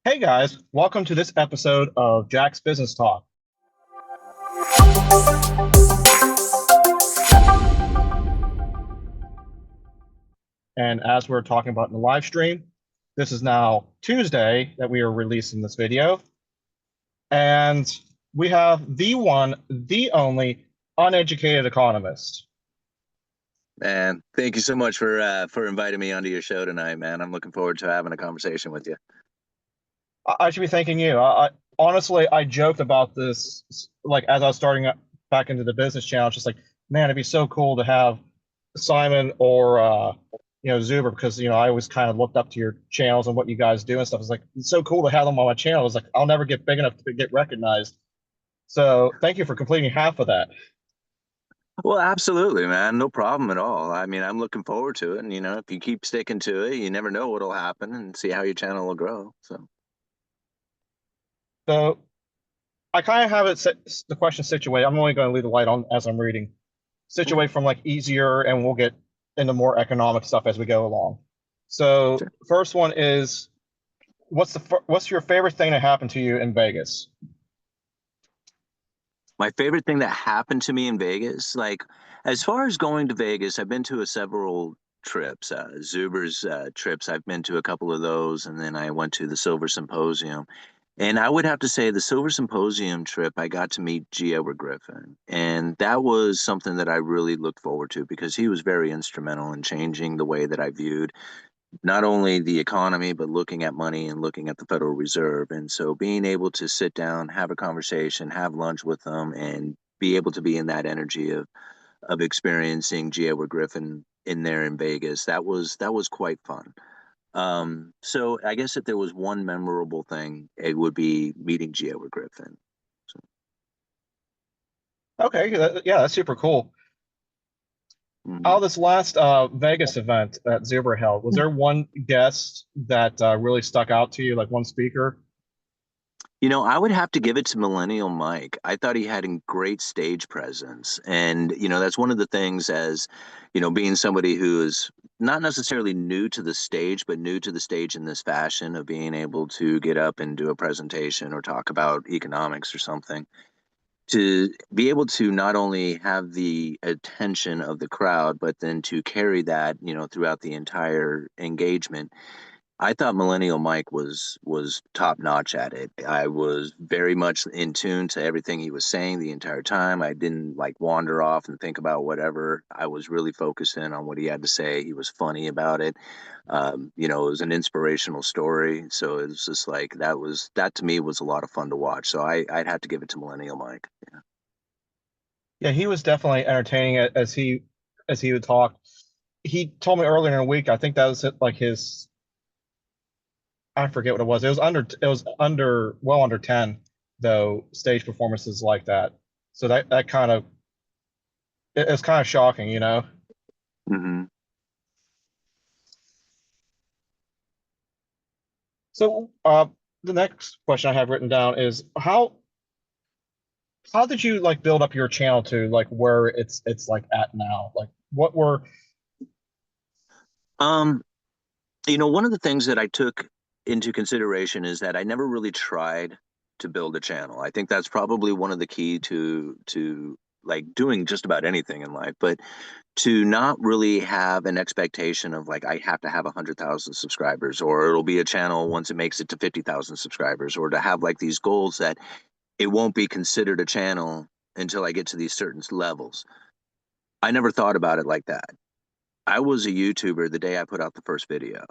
Hey guys, welcome to this episode of Jack's Business Talk. And as we're talking about in the live stream, this is now Tuesday that we are releasing this video. And we have the one, the only uneducated economist. Man, thank you so much for inviting me onto your show tonight, man. I'm looking forward to having a conversation with you. I should be thanking you. I honestly, I joked about this like as I was starting back into the business channel. Just like, man, it'd be so cool to have Simon or Zuber because I always kind of looked up to your channels and what you guys do and stuff. It's like it's so cool to have them on my channel. It's like I'll never get big enough to get recognized. So thank you for completing half of that. Well, absolutely, man. No problem at all. I mean, I'm looking forward to it. And, if you keep sticking to it, you never know what'll happen and see how your channel will grow. So, So I kind of have the question situated. I'm only going to leave the light on as I'm reading. okay, Situate from like easier, and we'll get into more economic stuff as we go along. So sure. first one is, what's your favorite thing that happened to you in Vegas? My favorite thing that happened to me in Vegas, like as far as going to Vegas, I've been to several trips. Zuber's trips, I've been to a couple of those, and then I went to the Silver Symposium. And I would have to say the Silver Symposium trip, I got to meet G. Edward Griffin. And that was something that I really looked forward to because he was very instrumental in changing the way that I viewed not only the economy, but looking at money and looking at the Federal Reserve. And so being able to sit down, have a conversation, have lunch with them, and be able to be in that energy of experiencing G. Edward Griffin in there in Vegas, that was quite fun. So I guess if there was one memorable thing, it would be meeting G. Edward Griffin. So, Okay, yeah, that's super cool. mhm. Oh, this last Vegas event that Zuber held, was there one guest that really stuck out to you, like one speaker? I would have to give it to Millennial Mike. I thought he had a great stage presence. And, that's one of the things as, being somebody who is not necessarily new to the stage, but new to the stage in this fashion of being able to get up and do a presentation or talk about economics or something. To be able to not only have the attention of the crowd, but then to carry that, throughout the entire engagement. I thought Millennial Mike was top notch at it. I was very much in tune to everything he was saying the entire time. I didn't like wander off and think about whatever. I was really focused in on what he had to say. He was funny about it. It was an inspirational story. So it was just like that to me was a lot of fun to watch. So I'd have to give it to Millennial Mike. Yeah. Yeah, he was definitely entertaining as he would talk. He told me earlier in the week, I think that was like his, I forget what it was. It was under well under 10 though stage performances like that. So that kind of it's kind of shocking. hmm So the next question I have written down is how did you like build up your channel to like where it's like at now? Like what were Um, one of the things that I took into consideration is that I never really tried to build a channel. I think that's probably one of the key to like doing just about anything in life, but to not really have an expectation of like I have to have 100,000 subscribers or it'll be a channel once it makes it to 50,000 subscribers or to have like these goals that it won't be considered a channel until I get to these certain levels. I never thought about it like that. I was a YouTuber the day I put out the first video.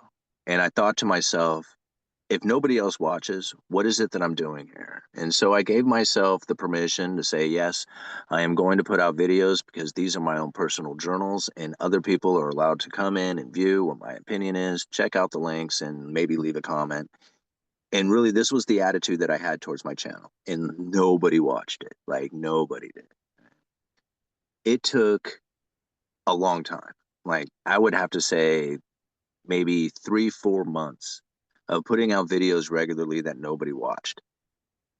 And I thought to myself, if nobody else watches, what is it that I'm doing here? And so I gave myself the permission to say, yes, I am going to put out videos because these are my own personal journals, and other people are allowed to come in and view what my opinion is, check out the links, and maybe leave a comment. And really, this was the attitude that I had towards my channel. And nobody watched it. Like, nobody did. It took a long time. Like, I would have to say maybe 3, 4 months of putting out videos regularly that nobody watched.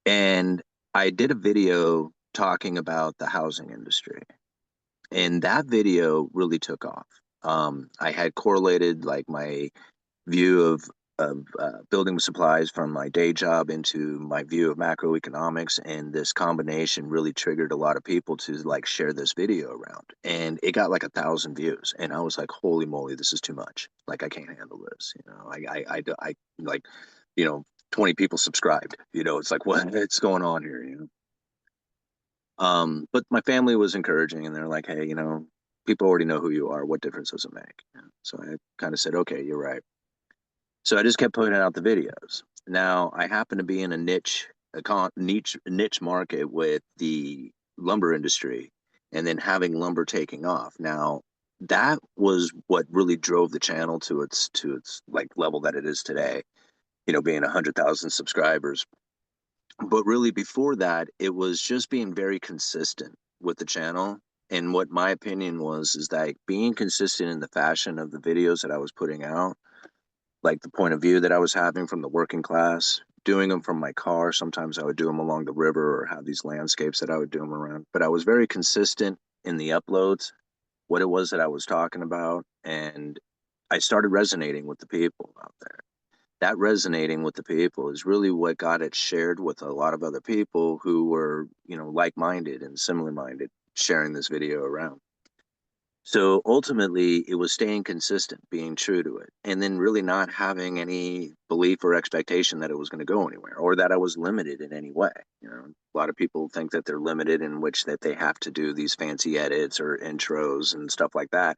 And I did a video talking about the housing industry, and that video really took off. I had correlated like my view building supplies from my day job into my view of macroeconomics, and this combination really triggered a lot of people to like share this video around, and it got like 1,000 views, and I was like, holy moly, this is too much. Like, I can't handle this. I like, 20 people subscribed. It's like, what's going on here? But my family was encouraging, and they're like, hey, people already know who you are. What difference does it make? So I kind of said, okay, you're right. So I just kept putting out the videos. Now I happen to be in a niche market with the lumber industry, and then having lumber taking off. Now that was what really drove the channel to its like level that it is today. Being 100,000 subscribers. But really before that, it was just being very consistent with the channel. And what my opinion was is that being consistent in the fashion of the videos that I was putting out, like the point of view that I was having from the working class, doing them from my car. Sometimes I would do them along the river or have these landscapes that I would do them around. But I was very consistent in the uploads, what it was that I was talking about. And I started resonating with the people out there. That resonating with the people is really what got it shared with a lot of other people who were, like-minded and similar-minded, sharing this video around. So ultimately, it was staying consistent, being true to it, and then really not having any belief or expectation that it was going to go anywhere or that I was limited in any way. A lot of people think that they're limited in which that they have to do these fancy edits or intros and stuff like that.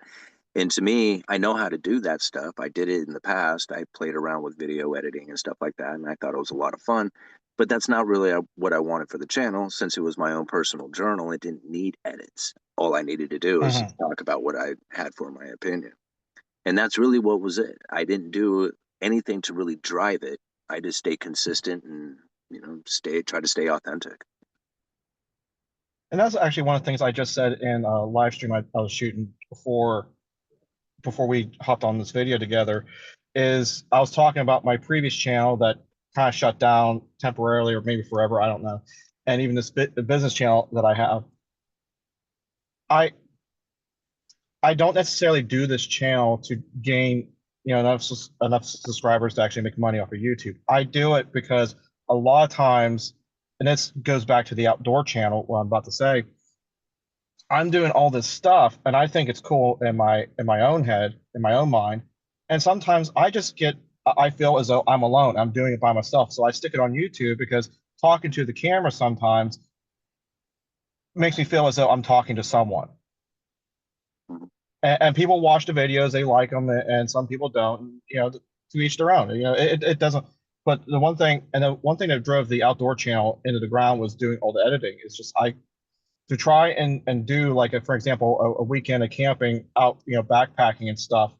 And to me, I know how to do that stuff. I did it in the past. I played around with video editing and stuff like that, and I thought it was a lot of fun. But that's not really what I wanted for the channel. Since it was my own personal journal, it didn't need edits. All I needed to do was Mhm. talk about what I had for my opinion. And that's really what was it. I didn't do anything to really drive it. I just stayed consistent and, try to stay authentic. And that's actually one of the things I just said in a live stream I was shooting before we hopped on this video together. Is I was talking about my previous channel that kind of shut down temporarily or maybe forever, I don't know. And even the business channel that I have, I I don't necessarily do this channel to gain enough subscribers to actually make money off of YouTube. I do it because a lot of times, and this goes back to the outdoor channel, what I'm about to say, I'm doing all this stuff and I think it's cool in my own head, in my own mind. And sometimes I feel as though I'm alone. I'm doing it by myself. So I stick it on YouTube because talking to the camera sometimes makes me feel as though I'm talking to someone. Mhm. And people watch the videos, they like them, and some people don't. To each their own. It doesn't. But the one thing that drove the outdoor channel into the ground was doing all the editing. It's just I to try and do like for example a weekend of camping out, backpacking and stuff.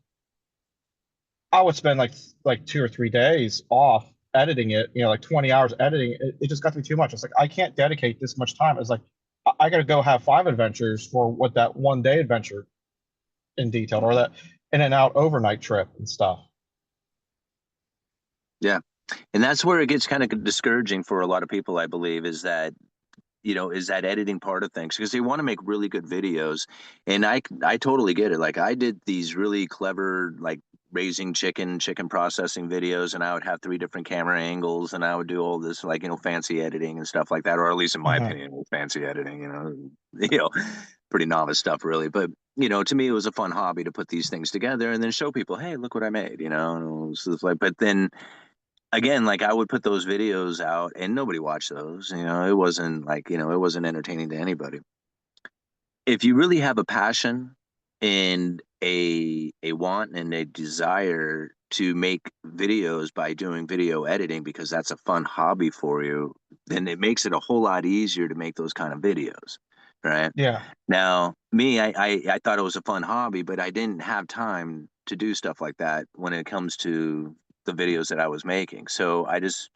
I would spend like 2 or 3 days off editing it, like 20 hours editing it. It just got to be too much. It's like I can't dedicate this much time. It's like I got to go have 5 adventures for what that 1 day adventure in detail, or that in and out overnight trip and stuff. Yeah. And that's where it gets kind of discouraging for a lot of people, I believe, is that editing part of things because they want to make really good videos. And I totally get it. Like, I did these really clever, like, raising chicken processing videos, and I would have 3 different camera angles, and I would do all this, like, fancy editing and stuff like that, or at least in my Hmm. opinion, it was fancy editing, you know, pretty novice stuff really. But, to me, it was a fun hobby to put these things together and then show people, hey, look what I made, and it was just like, but then again, like, I would put those videos out and nobody watched those. It wasn't like, it wasn't entertaining to anybody. If you really have a passion and a want and a desire to make videos by doing video editing because that's a fun hobby for you, then it makes it a whole lot easier to make those kind of videos, right? Yeah. Now, me, I thought it was a fun hobby, but I didn't have time to do stuff like that when it comes to the videos that I was making. So I just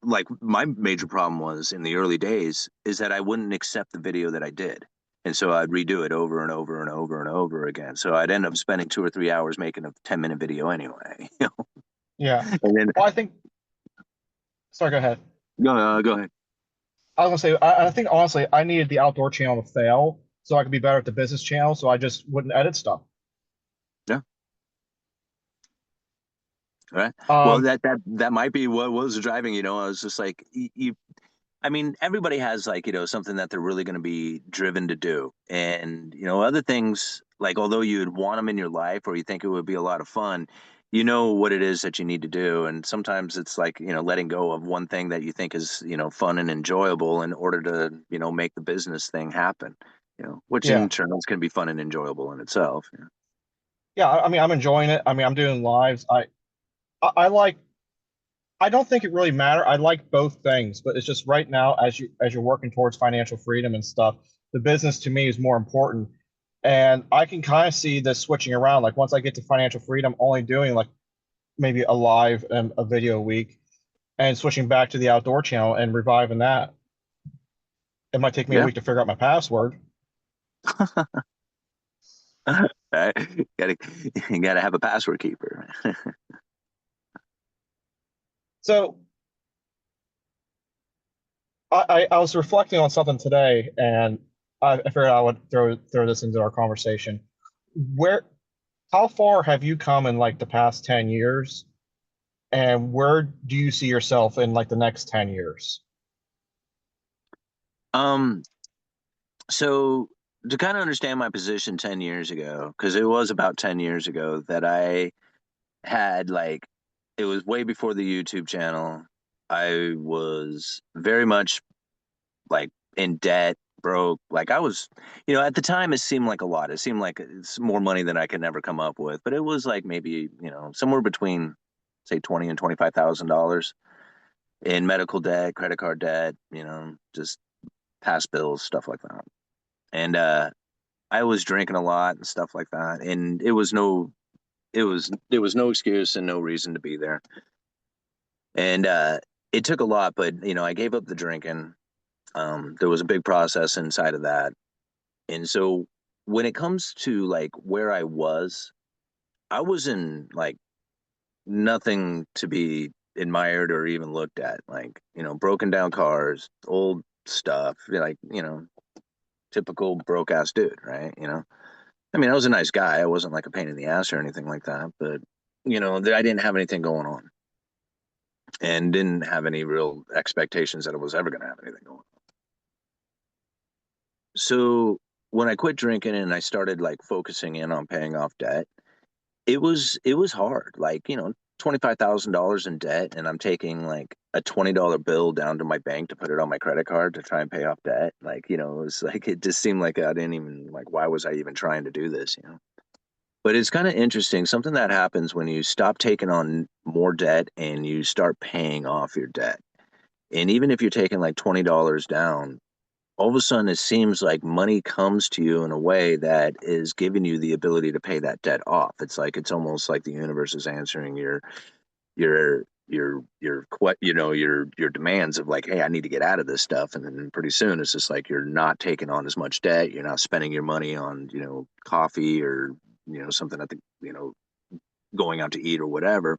like, my major problem was in the early days is that I wouldn't accept the video that I did. And so I'd redo it over and over and over and over again. So I'd end up spending 2 or 3 hours making a 10-minute video anyway. Yeah. And then Well, I think. Sorry. Go ahead. go ahead. I was gonna say. I think honestly, I needed the outdoor channel to fail so I could be better at the business channel. So I just wouldn't edit stuff. Yeah. Right. Well, Um, that might be what was driving, I was just like, I mean, everybody has like, something that they're really going to be driven to do. And, other things, like, although you'd want them in your life or you think it would be a lot of fun, you know what it is that you need to do. And sometimes it's like, letting go of one thing that you think is, fun and enjoyable in order to, make the business thing happen, which yeah, in turn is going to be fun and enjoyable in itself. yeah. I mean, I'm enjoying it. I mean, I'm doing lives. I like. I don't think it really matter. I like both things, but it's just right now, as you're working towards financial freedom and stuff, the business to me is more important. And I can kind of see this switching around. Like once I get to financial freedom, only doing like maybe a live and a video a week, and switching back to the outdoor channel and reviving that. It might take me a Yeah. week to figure out my password. Right? Gotta, you gotta have a password keeper. So I was reflecting on something today, and I figured I would throw this into our conversation. Where, how far have you come in like the past 10 years, and where do you see yourself in like the next 10 years? Um, so to kind of understand my position 10 years ago, because it was about 10 years ago that I had like, it was way before the YouTube channel. I was very much like in debt, broke. Like I was, at the time it seemed like a lot. It seemed like it's more money than I could never come up with, but it was like maybe, somewhere between say 20 and $25,000 in medical debt, credit card debt, just past bills, stuff like that. And I was drinking a lot and stuff like that, and it was no excuse and no reason to be there. And it took a lot, but I gave up the drinking. There was a big process inside of that, and so when it comes to like where I was in like nothing to be admired or even looked at, like broken down cars, old stuff, like typical broke ass dude, right? I mean, I was a nice guy. I wasn't like a pain in the ass or anything like that, but I didn't have anything going on and didn't have any real expectations that I was ever going to have anything going on. So when I quit drinking and I started like focusing in on paying off debt, it was hard. Like, $25,000 in debt, and I'm taking like a $20 bill down to my bank to put it on my credit card to try and pay off debt. Like, it was like it just seemed like I didn't even like why was I even trying to do this? But it's kind of interesting, something that happens when you stop taking on more debt and you start paying off your debt. And even if you're taking like $20 down, all of a sudden it seems like money comes to you in a way that is giving you the ability to pay that debt off. It's almost like the universe is answering your demands of like, hey, I need to get out of this stuff. And then pretty soon it's just like you're not taking on as much debt. You're not spending your money on, coffee or, something at the, going out to eat or whatever.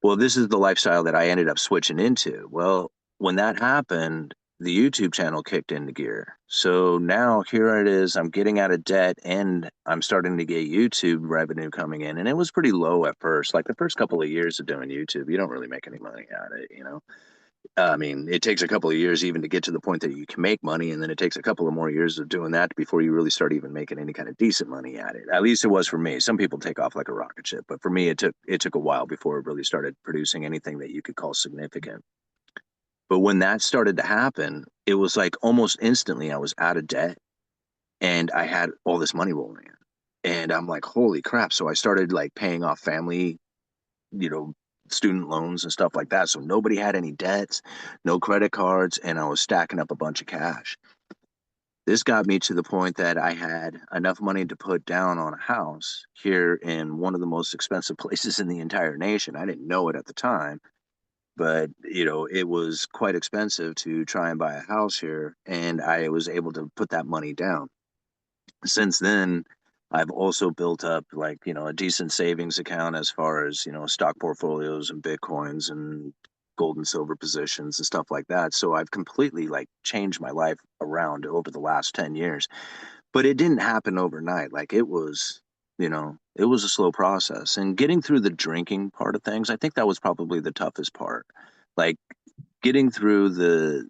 Well, this is the lifestyle that I ended up switching into. Well, when that happened, the YouTube channel kicked into gear. So now here it is. I'm getting out of debt and I'm starting to get YouTube revenue coming in. And it was pretty low at first. Like the first couple of years of doing YouTube, you don't really make any money out of it. I mean, it takes a couple of years even to get to the point that you can make money, and then it takes a couple of more years of doing that before you really start even making any kind of decent money at it. At least it was for me. Some people take off like a rocket ship, but for me, it took a while before it really started producing anything that you could call significant. But when that started to happen, it was like almost instantly I was out of debt and I had all this money rolling in. And I'm like, holy crap. So I started like paying off family, you know, student loans and stuff like that. So nobody had any debts, no credit cards, and I was stacking up a bunch of cash. This got me to the point that I had enough money to put down on a house here in one of the most expensive places in the entire nation. I didn't know it at the time, but it was quite expensive to try and buy a house here, and I was able to put that money down. Since then, I've also built up like, a decent savings account as far as, stock portfolios and Bitcoins and gold and silver positions and stuff like that. So I've completely like changed my life around over the last 10 years. But it didn't happen overnight. Like it was, It was a slow process. And getting through the drinking part of things, I think that was probably the toughest part. Like getting through the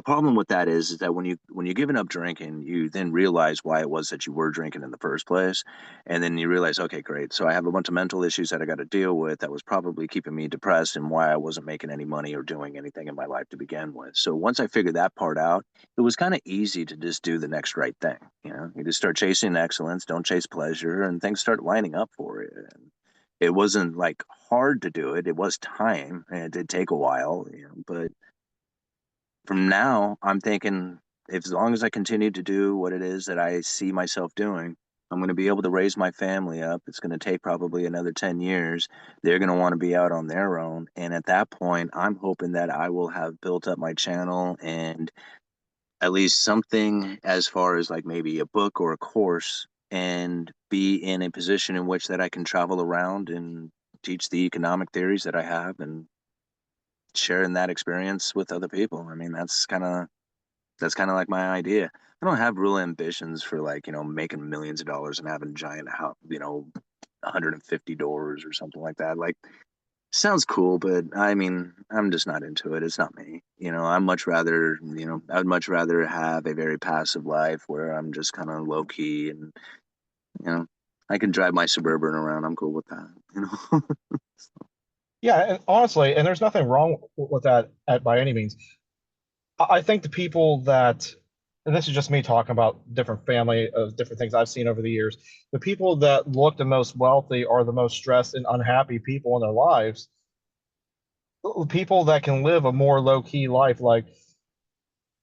problem with that is that when you're giving up drinking, you then realize why it was that you were drinking in the first place, and then you realize, okay, great, so I have a bunch of mental issues that I got to deal with that was probably keeping me depressed and why I wasn't making any money or doing anything in my life to begin with. So once I figured that part out, it was kind of easy to just do the next right thing. You just start chasing excellence, don't chase pleasure, and things start lining up for you. And it wasn't like hard to do it. It was time, and it did take a while, but from now, I'm thinking if as long as I continue to do what it is that I see myself doing, I'm going to be able to raise my family up. It's going to take probably another 10 years. They're going to want to be out on their own. And at that point, I'm hoping that I will have built up my channel and at least something as far as like maybe a book or a course and be in a position in which that I can travel around and teach the economic theories that I have and sharing that experience with other people. I mean, that's kind of like my idea. I don't have real ambitions for like, making millions of dollars and having a giant house, 150 doors or something like that. Like, sounds cool, but I mean, I'm just not into it. It's not me. I'd much rather have a very passive life where I'm just kind of low key and, you know, I can drive my Suburban around. I'm cool with that. Yeah, and honestly, and there's nothing wrong with that by any means. I think the people that, and this is just me talking about different family of different things I've seen over the years, the people that look the most wealthy are the most stressed and unhappy people in their lives. People that can live a more low key life, like,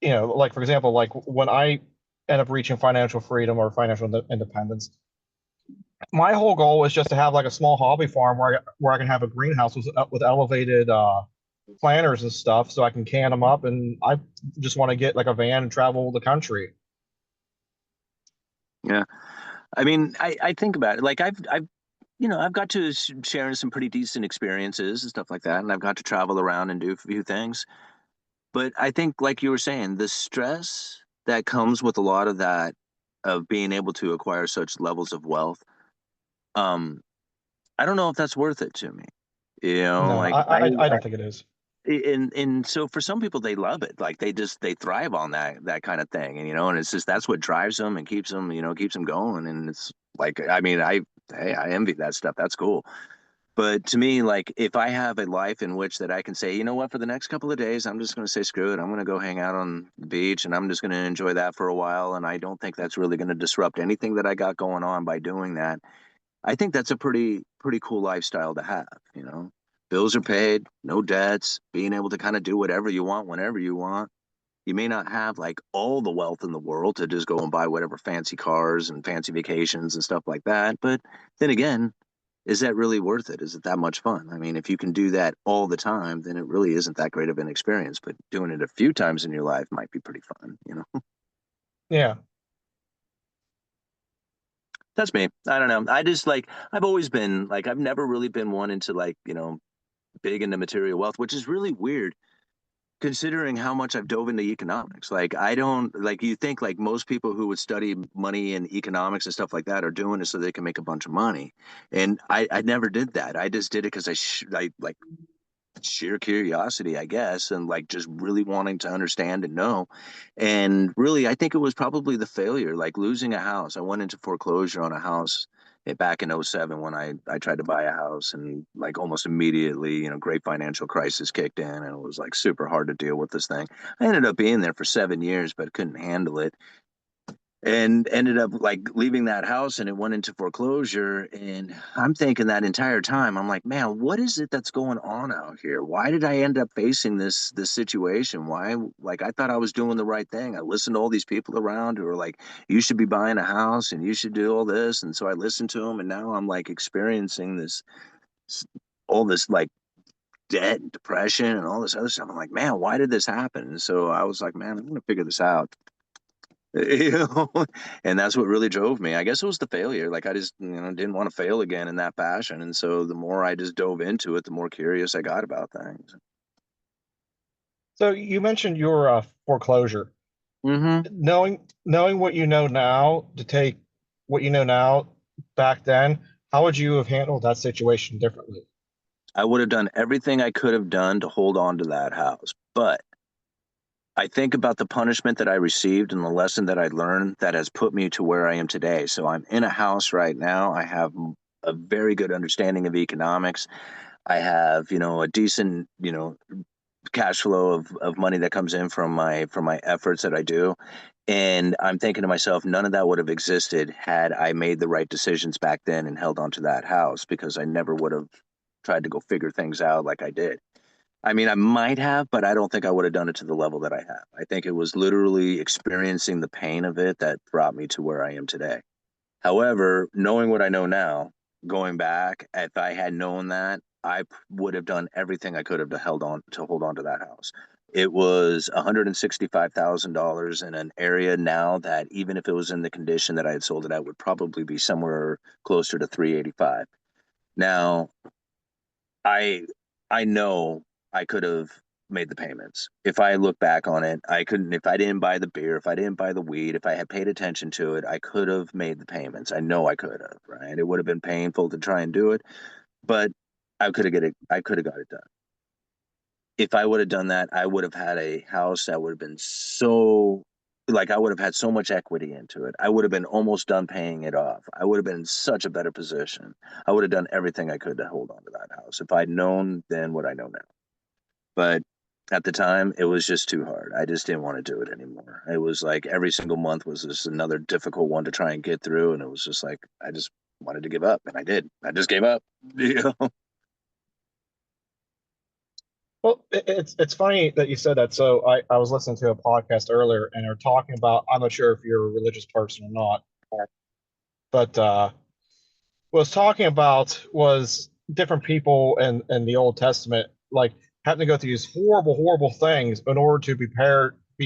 like for example, like when I end up reaching financial freedom or financial independence, my whole goal is just to have like a small hobby farm where I can have a greenhouse with elevated planters and stuff so I can can them up, and I just want to get like a van and travel the country. Yeah. I mean, I think about it. Like I've got to share some pretty decent experiences and stuff like that, and I've got to travel around and do a few things. But I think, like you were saying, the stress that comes with a lot of that, of being able to acquire such levels of wealth, um, I don't know if that's worth it to me. No, Like I don't think it is. and so for some people they love it, like they thrive on that kind of thing, and it's just that's what drives them and keeps them going, and it's like, I mean, hey, I envy that stuff. That's cool. But to me, like if I have a life in which that I can say, you know what, for the next couple of days, I'm just going to say screw it. I'm going to go hang out on the beach and I'm just going to enjoy that for a while. And I don't think that's really going to disrupt anything that I got going on by doing that. I think that's a pretty cool lifestyle to have. Bills are paid, no debts, being able to kind of do whatever you want whenever you want. You may not have like all the wealth in the world to just go and buy whatever fancy cars and fancy vacations and stuff like that. But then again, is that really worth it? Is it that much fun? I mean, if you can do that all the time, then it really isn't that great of an experience. But doing it a few times in your life might be pretty fun. Yeah. That's me. I don't know. I just like, I've always been like, I've never really been one into like, big into material wealth, which is really weird considering how much I've dove into economics. Like, I don't like, you think like most people who would study money and economics and stuff like that are doing it so they can make a bunch of money. And I never did that. I just did it because I like sheer curiosity, I guess, and like just really wanting to understand and know. And really, I think it was probably the failure, like losing a house. I went into foreclosure on a house back in '07 when I tried to buy a house, and like almost immediately, great financial crisis kicked in, and it was like super hard to deal with this thing. I ended up being there for 7 years, but couldn't handle it and ended up like leaving that house, and it went into foreclosure. And I'm thinking that entire time, I'm like, man, what is it that's going on out here? Why did I end up facing this situation? Why, like, I thought I was doing the right thing. I listened to all these people around who are like, you should be buying a house and you should do all this, and so I listened to them, and now I'm like experiencing all this like debt and depression and all this other stuff. I'm like, man, why did this happen? And so I was like, man, I'm gonna figure this out. you know and that's what really drove me. I guess it was the failure. Like I just didn't want to fail again in that passion, and so the more I just dove into it, the more curious I got about things. So you mentioned your foreclosure. Hmm. Knowing what you know now to take what you know now back then, how would you have handled that situation differently? I would have done everything I could have done to hold on to that house. But I think about the punishment that I received and the lesson that I learned that has put me to where I am today. So I'm in a house right now. I have a very good understanding of economics. I have, a decent, cash flow of money that comes in from my efforts that I do. And I'm thinking to myself, none of that would have existed had I made the right decisions back then and held on to that house, because I never would have tried to go figure things out like I did. I mean, I might have, but I don't think I would have done it to the level that I have. I think it was literally experiencing the pain of it that brought me to where I am today. However, knowing what I know now, going back, if I had known that, I would have done everything I could have to hold on to that house. It was $165,000 in an area now that, even if it was in the condition that I had sold it at, would probably be somewhere closer to 385. Now, I I know I could have made the payments. If I look back on it, I couldn't. If I didn't buy the beer, if I didn't buy the weed, if I had paid attention to it, I could have made the payments. I know I could have, right? It would have been painful to try and do it, but I could have got it done. If I would have done that, I would have had a house that would have been so, like, I would have had so much equity into it. I would have been almost done paying it off. I would have been in such a better position. I would have done everything I could to hold on to that house if I'd known then what I know now. But at the time, it was just too hard. I just didn't want to do it anymore. It was like every single month was just another difficult one to try and get through, and it was just like I just wanted to give up, and I did. I just gave up. You know? Well, it's funny that you said that. So I was listening to a podcast earlier, and they're talking about, I'm not sure if you're a religious person or not, but was talking about was different people in the Old Testament, like having to go through these horrible, horrible things in order to be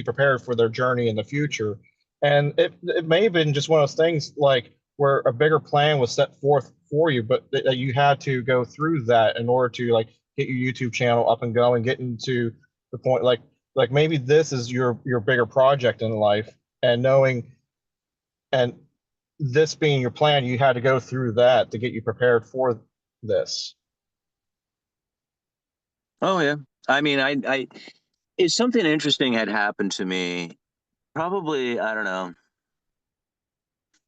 prepared for their journey in the future. And it may have been just one of those things like where a bigger plan was set forth for you, but that you had to go through that in order to like get your YouTube channel up and going, getting to the point like maybe this is your bigger project in life, and knowing and this being your plan, you had to go through that to get you prepared for this. Oh yeah. I mean, if something interesting had happened to me, probably I don't know,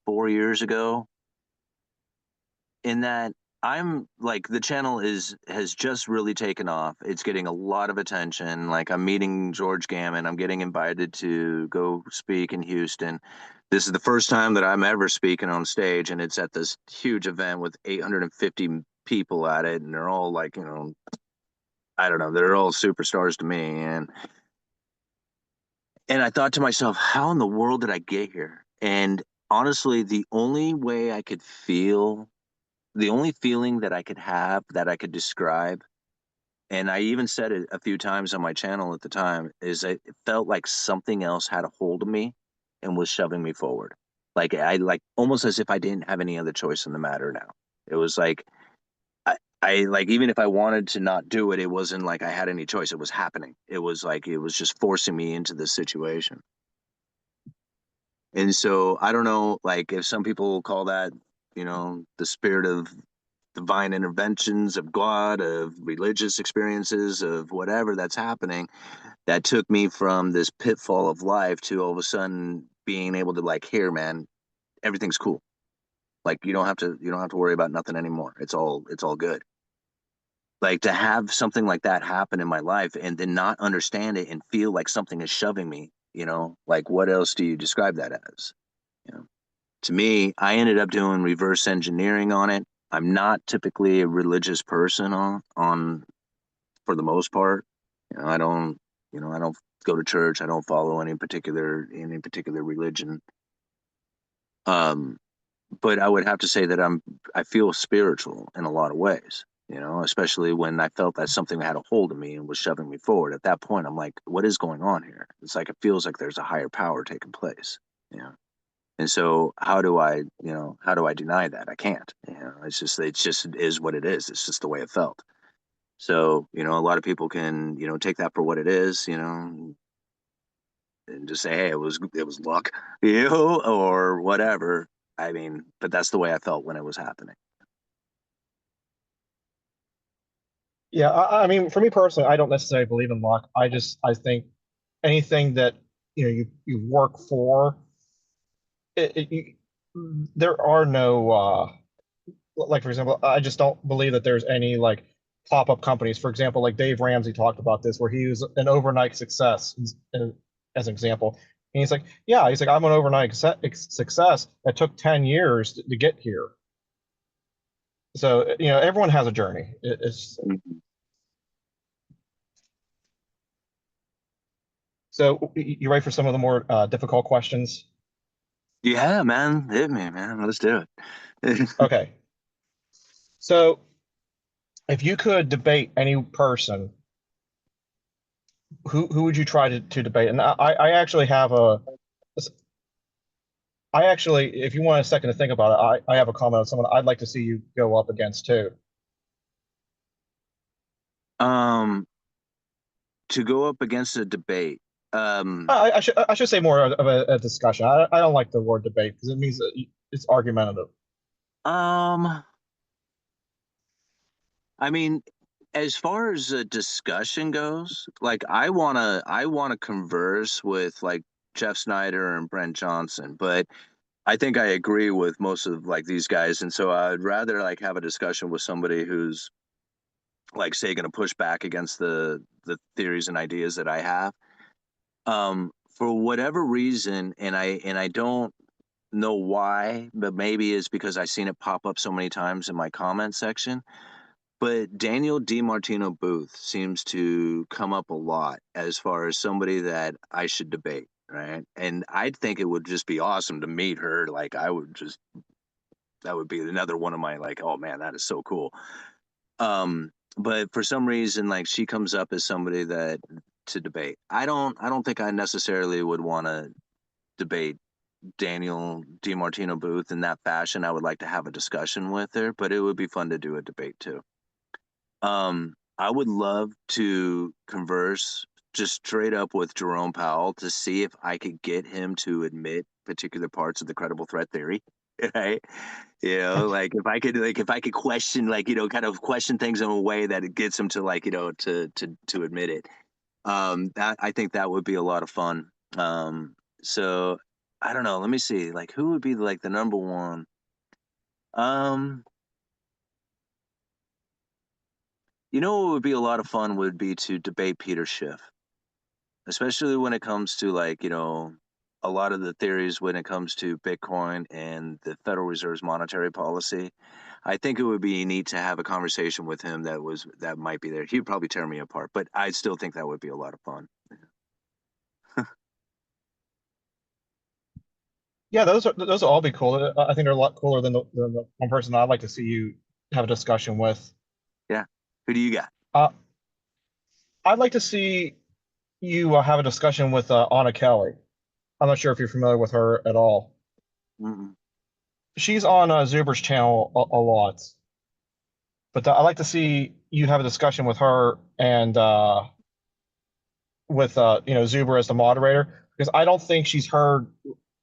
4 years ago, in that I'm like the channel is has just really taken off. It's getting a lot of attention. Like I'm meeting George Gammon. I'm getting invited to go speak in Houston. This is the first time that I'm ever speaking on stage, and it's at this huge event with 850 people at it, and they're all like, I don't know, they're all superstars to me. And I thought to myself, how in the world did I get here? And honestly, the only feeling that I could have that I could describe, and I even said it a few times on my channel at the time, is it felt like something else had a hold of me and was shoving me forward. Like almost as if I didn't have any other choice in the matter now. It was like I like even if I wanted to not do it, it wasn't like I had any choice. It was happening. It was like it was just forcing me into this situation. And so I don't know, like if some people call that, the spirit of divine interventions of God, of religious experiences, of whatever that's happening, that took me from this pitfall of life to all of a sudden being able to like, here, man, everything's cool. Like you don't have to worry about nothing anymore. It's all good. Like to have something like that happen in my life and then not understand it and feel like something is shoving me, like what else do you describe that as? You know, to me, I ended up doing reverse engineering on it. I'm not typically a religious person on for the most part. I don't go to church. I don't follow any particular religion. Um, but I would have to say that I feel spiritual in a lot of ways. Especially when I felt that something had a hold of me and was shoving me forward. At that point, I'm like, what is going on here? It's like it feels like there's a higher power taking place. You know. And so how do I deny that? I can't. It's just is what it is. It's just the way it felt. So, a lot of people can, take that for what it is, and just say, hey, it was luck, or whatever. I mean, but that's the way I felt when it was happening. Yeah, I mean, for me personally, I don't necessarily believe in luck. I think anything that you work for, you, there are no like for example, I just don't believe that there's any like pop-up companies. For example, like Dave Ramsey talked about this, where he was an overnight success, as an example. And he's like, yeah, he's like, I'm an overnight success that took 10 years to get here. So, everyone has a journey. It's Mhm. so you ready for some of the more difficult questions? Yeah, man, hit me, man. Let's do it. Okay. So if you could debate any person, who would you try to debate? And I actually have I actually, if you want a second to think about it, I have a comment on someone I'd like to see you go up against too. um, to go up against a debate. Um, I should say more of a discussion. I don't like the word debate because it means that it's argumentative. um, I mean, as far as a discussion goes, like I wanna converse with like Jeff Snyder and Brent Johnson, but I think I agree with most of like these guys, and so I'd rather like have a discussion with somebody who's like say going to push back against the theories and ideas that I have. For whatever reason, and I don't know why, but maybe it's because I've seen it pop up so many times in my comment section. But Daniel DiMartino Booth seems to come up a lot as far as somebody that I should debate, right? And I think it would just be awesome to meet her. Like I would just that would be another one of my like, oh man, that is so cool. But for some reason, like she comes up as somebody that to debate. I don't think I necessarily would want to debate Daniel DiMartino Booth in that fashion. I would like to have a discussion with her, but it would be fun to do a debate too. I would love to converse just straight up with Jerome Powell to see if I could get him to admit particular parts of the credible threat theory. Right? Like if I could question like, kind of question things in a way that it gets him to like, to admit it. That I think that would be a lot of fun. So I don't know. Let me see. Like who would be like the number one? Um, what would be a lot of fun would be to debate Peter Schiff, especially when it comes to like, a lot of the theories when it comes to Bitcoin and the Federal Reserve's monetary policy. I think it would be neat to have a conversation with him that might be there. He'd probably tear me apart, but I still think that would be a lot of fun. Yeah, those will all be cool. I think they're a lot cooler than the one person I'd like to see you have a discussion with. Yeah. Who do you got? Uh, I'd like to see you have a discussion with Anna Kelly. I'm not sure if you're familiar with her at all. Mm-mm. She's on Zuber's channel a lot, but I'd like to see you have a discussion with her and with Zuber as the moderator because I don't think she's heard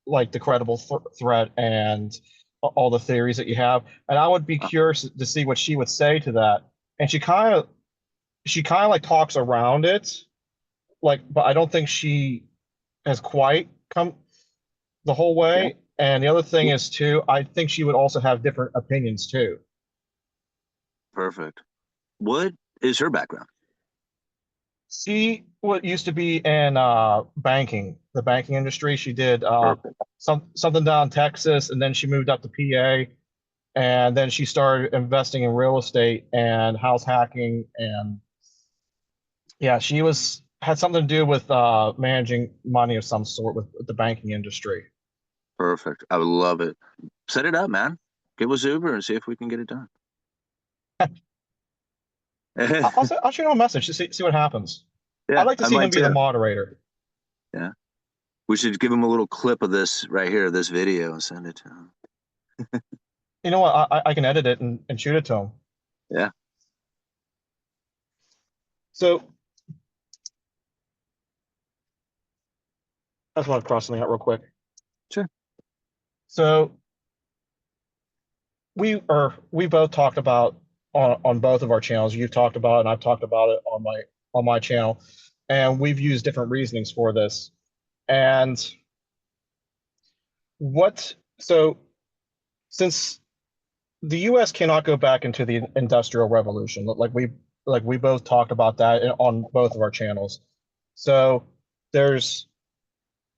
like the credible threat and all the theories that you have, and I would be curious to see what she would say to that. And she kind of like talks around it, like, but I don't think she has quite come the whole Yeah. way. And the other thing is too, I think she would also have different opinions too. Perfect. What is her background? She what used to be in banking, the banking industry. She did Perfect. something down in Texas, and then she moved up to PA, and then she started investing in real estate and house hacking, and yeah, she was had something to do with managing money of some sort with the banking industry. Perfect. I would love it. Set it up, man. Get with Zuber and see if we can get it done. I'll shoot him a message to see what happens. I'd Yeah, like to I see him might be the too. moderator. Yeah. We should give him a little clip of this right here, this video, and send it to him. You know what? I can edit it and shoot it to him. Yeah. So I just want to cross something out real quick. Sure. So we both talked about on both of our channels. You've talked about it, and I've talked about it on my channel, and we've used different reasonings for this. And what so since the U.S. cannot go back into the Industrial Revolution, like we both talked about that on both of our channels. So there's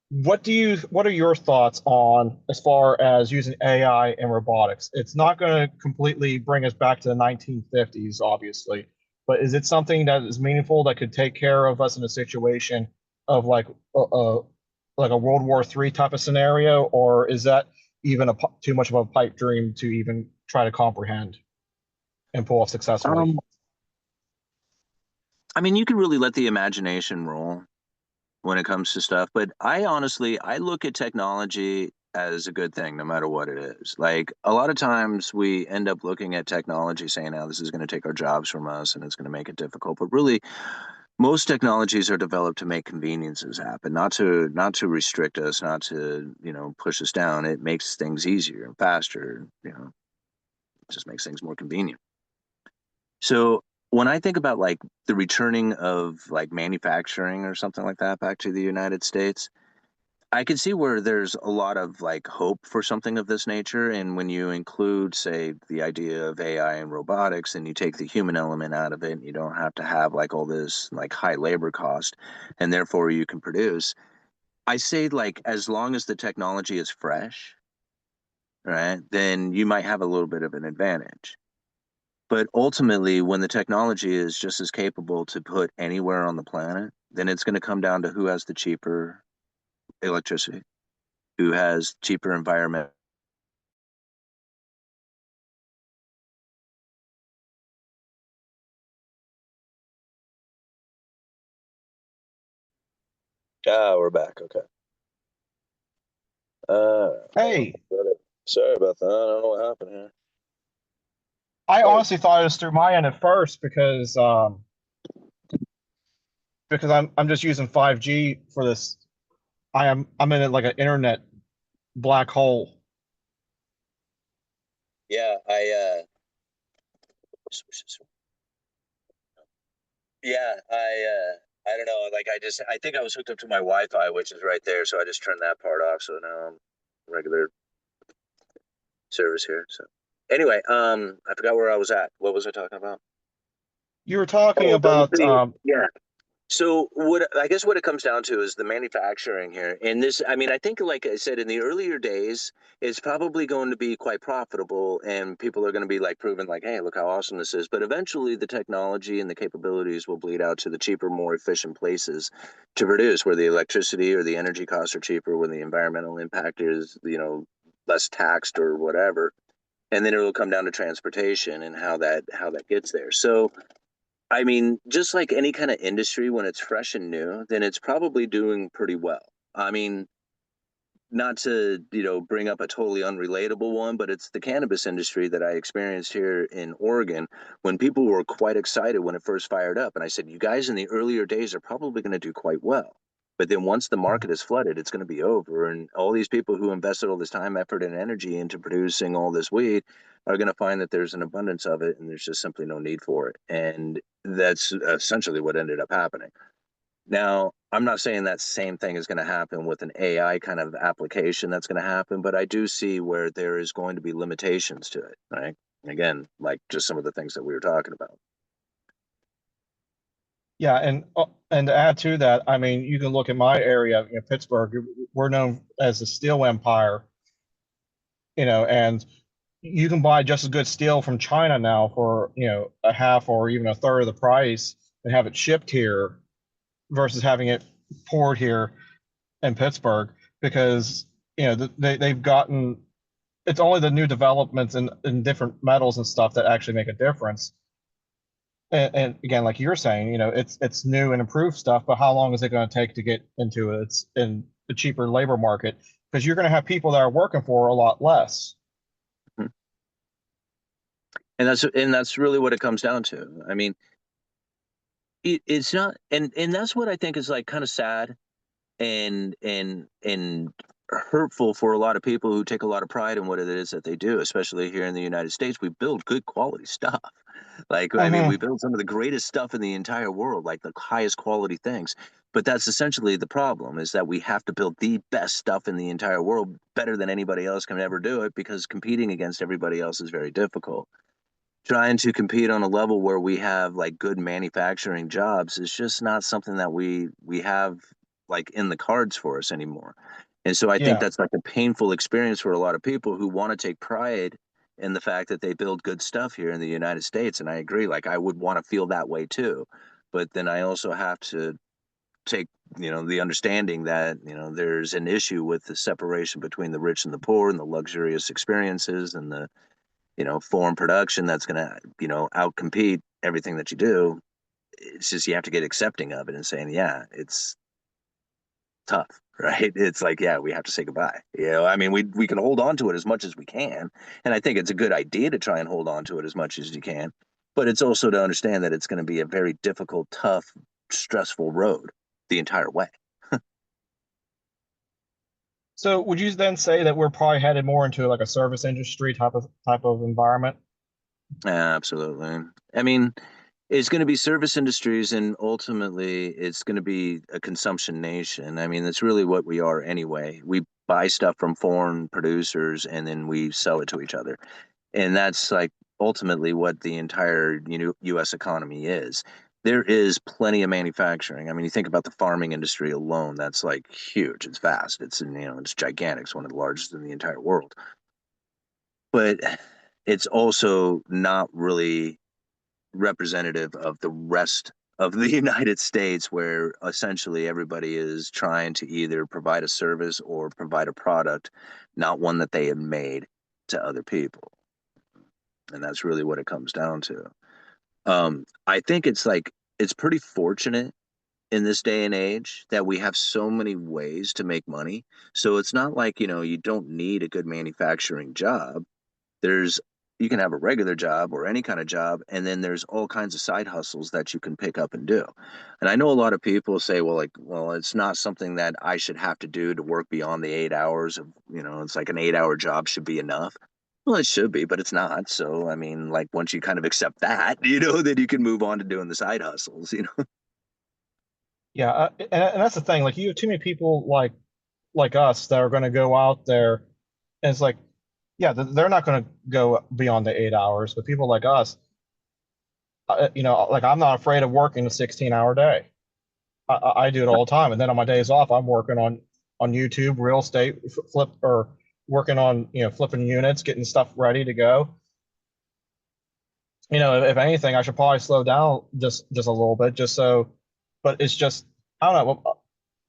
what are your thoughts on as far as using AI and robotics? It's not going to completely bring us back to the 1950s, obviously, but is it something that is meaningful that could take care of us in a situation of like a World War III type of scenario, or is that even too much of a pipe dream to even try to comprehend and pull off successfully? Um, I mean, you can really let the imagination roll when it comes to stuff, but I look at technology as a good thing, no matter what it is. Like a lot of times we end up looking at technology saying, "Now this is going to take our jobs from us and it's going to make it difficult." But really, most technologies are developed to make conveniences happen, not to restrict us, not to, push us down. It makes things easier and faster, it just makes things more convenient. So when I think about like the returning of like manufacturing or something like that back to the United States, I can see where there's a lot of like hope for something of this nature. And when you include, say, the idea of AI and robotics, and you take the human element out of it, and you don't have to have like all this like high labor cost, and therefore you can produce. I say like as long as the technology is fresh, right, then you might have a little bit of an advantage. But ultimately, when the technology is just as capable to put anywhere on the planet, then it's going to come down to who has the cheaper electricity, who has cheaper environment. Ah, we're back. Okay. Hey, Sorry about that. I don't know what happened here. I Oh, honestly thought it was through my end at first because I'm just using 5G for this. I'm in like an internet black hole. yeah. I don't know. Like, I think I was hooked up to my Wi-Fi, which is right there, so I just turned that part off. So now I'm regular service here. So anyway, I forgot where I was at. What was I talking about? You were talking Oh, about yeah. So what it comes down to is the manufacturing here. And this, I mean, I think like I said in the earlier days, it's probably going to be quite profitable and people are going to be like proving like, hey, look how awesome this is. But eventually the technology and the capabilities will bleed out to the cheaper, more efficient places to produce where the electricity or the energy costs are cheaper, when the environmental impact is, less taxed or whatever. And then it will come down to transportation and how that gets there. So I mean, just like any kind of industry, when it's fresh and new, then it's probably doing pretty well. I mean, not to, bring up a totally unrelatable one, but it's the cannabis industry that I experienced here in Oregon when people were quite excited when it first fired up. And I said, you guys in the earlier days are probably going to do quite well. But then once the market is flooded, it's going to be over. And all these people who invested all this time, effort, and energy into producing all this weed are going to find that there's an abundance of it and there's just simply no need for it. And that's essentially what ended up happening. Now, I'm not saying that same thing is going to happen with an AI kind of application that's going to happen, but I do see where there is going to be limitations to it, right? Again, like just some of the things that we were talking about. yeah, and to add to that, I mean, you can look at my area, Pittsburgh. We're known as the steel empire, and you can buy just as good steel from China now for a half or even a third of the price and have it shipped here versus having it poured here in Pittsburgh because they've gotten it's only the new developments in different metals and stuff that actually make a difference. And again, like you're saying, it's new and improved stuff, but how long is it going to take to get into its in the cheaper labor market? Because you're going to have people that are working for a lot less. And that's really what it comes down to. I mean, it's not, and that's what I think is like kind of sad and hurtful for a lot of people who take a lot of pride in what it is that they do, especially here in the United States. We build good quality stuff. Like, I mean, we Hmm. build some of the greatest stuff in the entire world, like the highest quality things. But that's essentially the problem, is that we have to build the best stuff in the entire world better than anybody else can ever do it, because competing against everybody else is very difficult. Trying to compete on a level where we have like good manufacturing jobs is just not something that we have like in the cards for us anymore. And so I think Yeah. that's like a painful experience for a lot of people who want to take pride in the fact that they build good stuff here in the United States. And I agree, like I would want to feel that way too. But then I also have to take, the understanding that, there's an issue with the separation between the rich and the poor and the luxurious experiences and the foreign production that's going to, outcompete everything that you do. It's just you have to get accepting of it and saying, yeah, it's tough, right? It's like, yeah, we have to say goodbye. I mean, we can hold on to it as much as we can, and I think it's a good idea to try and hold on to it as much as you can. But it's also to understand that it's going to be a very difficult, tough, stressful road the entire way. So would you then say that we're probably headed more into like a service industry type of environment? Absolutely. I mean, it's going to be service industries, and ultimately, it's going to be a consumption nation. I mean, that's really what we are anyway. We buy stuff from foreign producers and then we sell it to each other. And that's like ultimately what the entire U.S. economy is. There is plenty of manufacturing. I mean, you think about the farming industry alone, that's like huge. It's vast. It's gigantic. It's one of the largest in the entire world. But it's also not really representative of the rest of the United States, where essentially everybody is trying to either provide a service or provide a product, not one that they have made to other people. And that's really what it comes down to. I think it's pretty fortunate in this day and age that we have so many ways to make money. So it's not like, you don't need a good manufacturing job. There's You can have a regular job or any kind of job, and then there's all kinds of side hustles that you can pick up and do. And I know a lot of people say, well, like, well, it's not something that I should have to do to work beyond the 8 hours of, it's like an 8 hour job should be enough. Well, it should be, but it's not. So, I mean, like once you kind of accept that, then you can move on to doing the side hustles. Yeah, and that's the thing. Like you have too many people like us that are going to go out there, and it's like, yeah, they're not going to go beyond the 8 hours, but people like us, like I'm not afraid of working a 16-hour day. I do it all the time, and then on my days off, I'm working on YouTube, real estate, flip or working on flipping units, getting stuff ready to go. If anything, I should probably slow down just a little bit, just so. But it's just I don't know.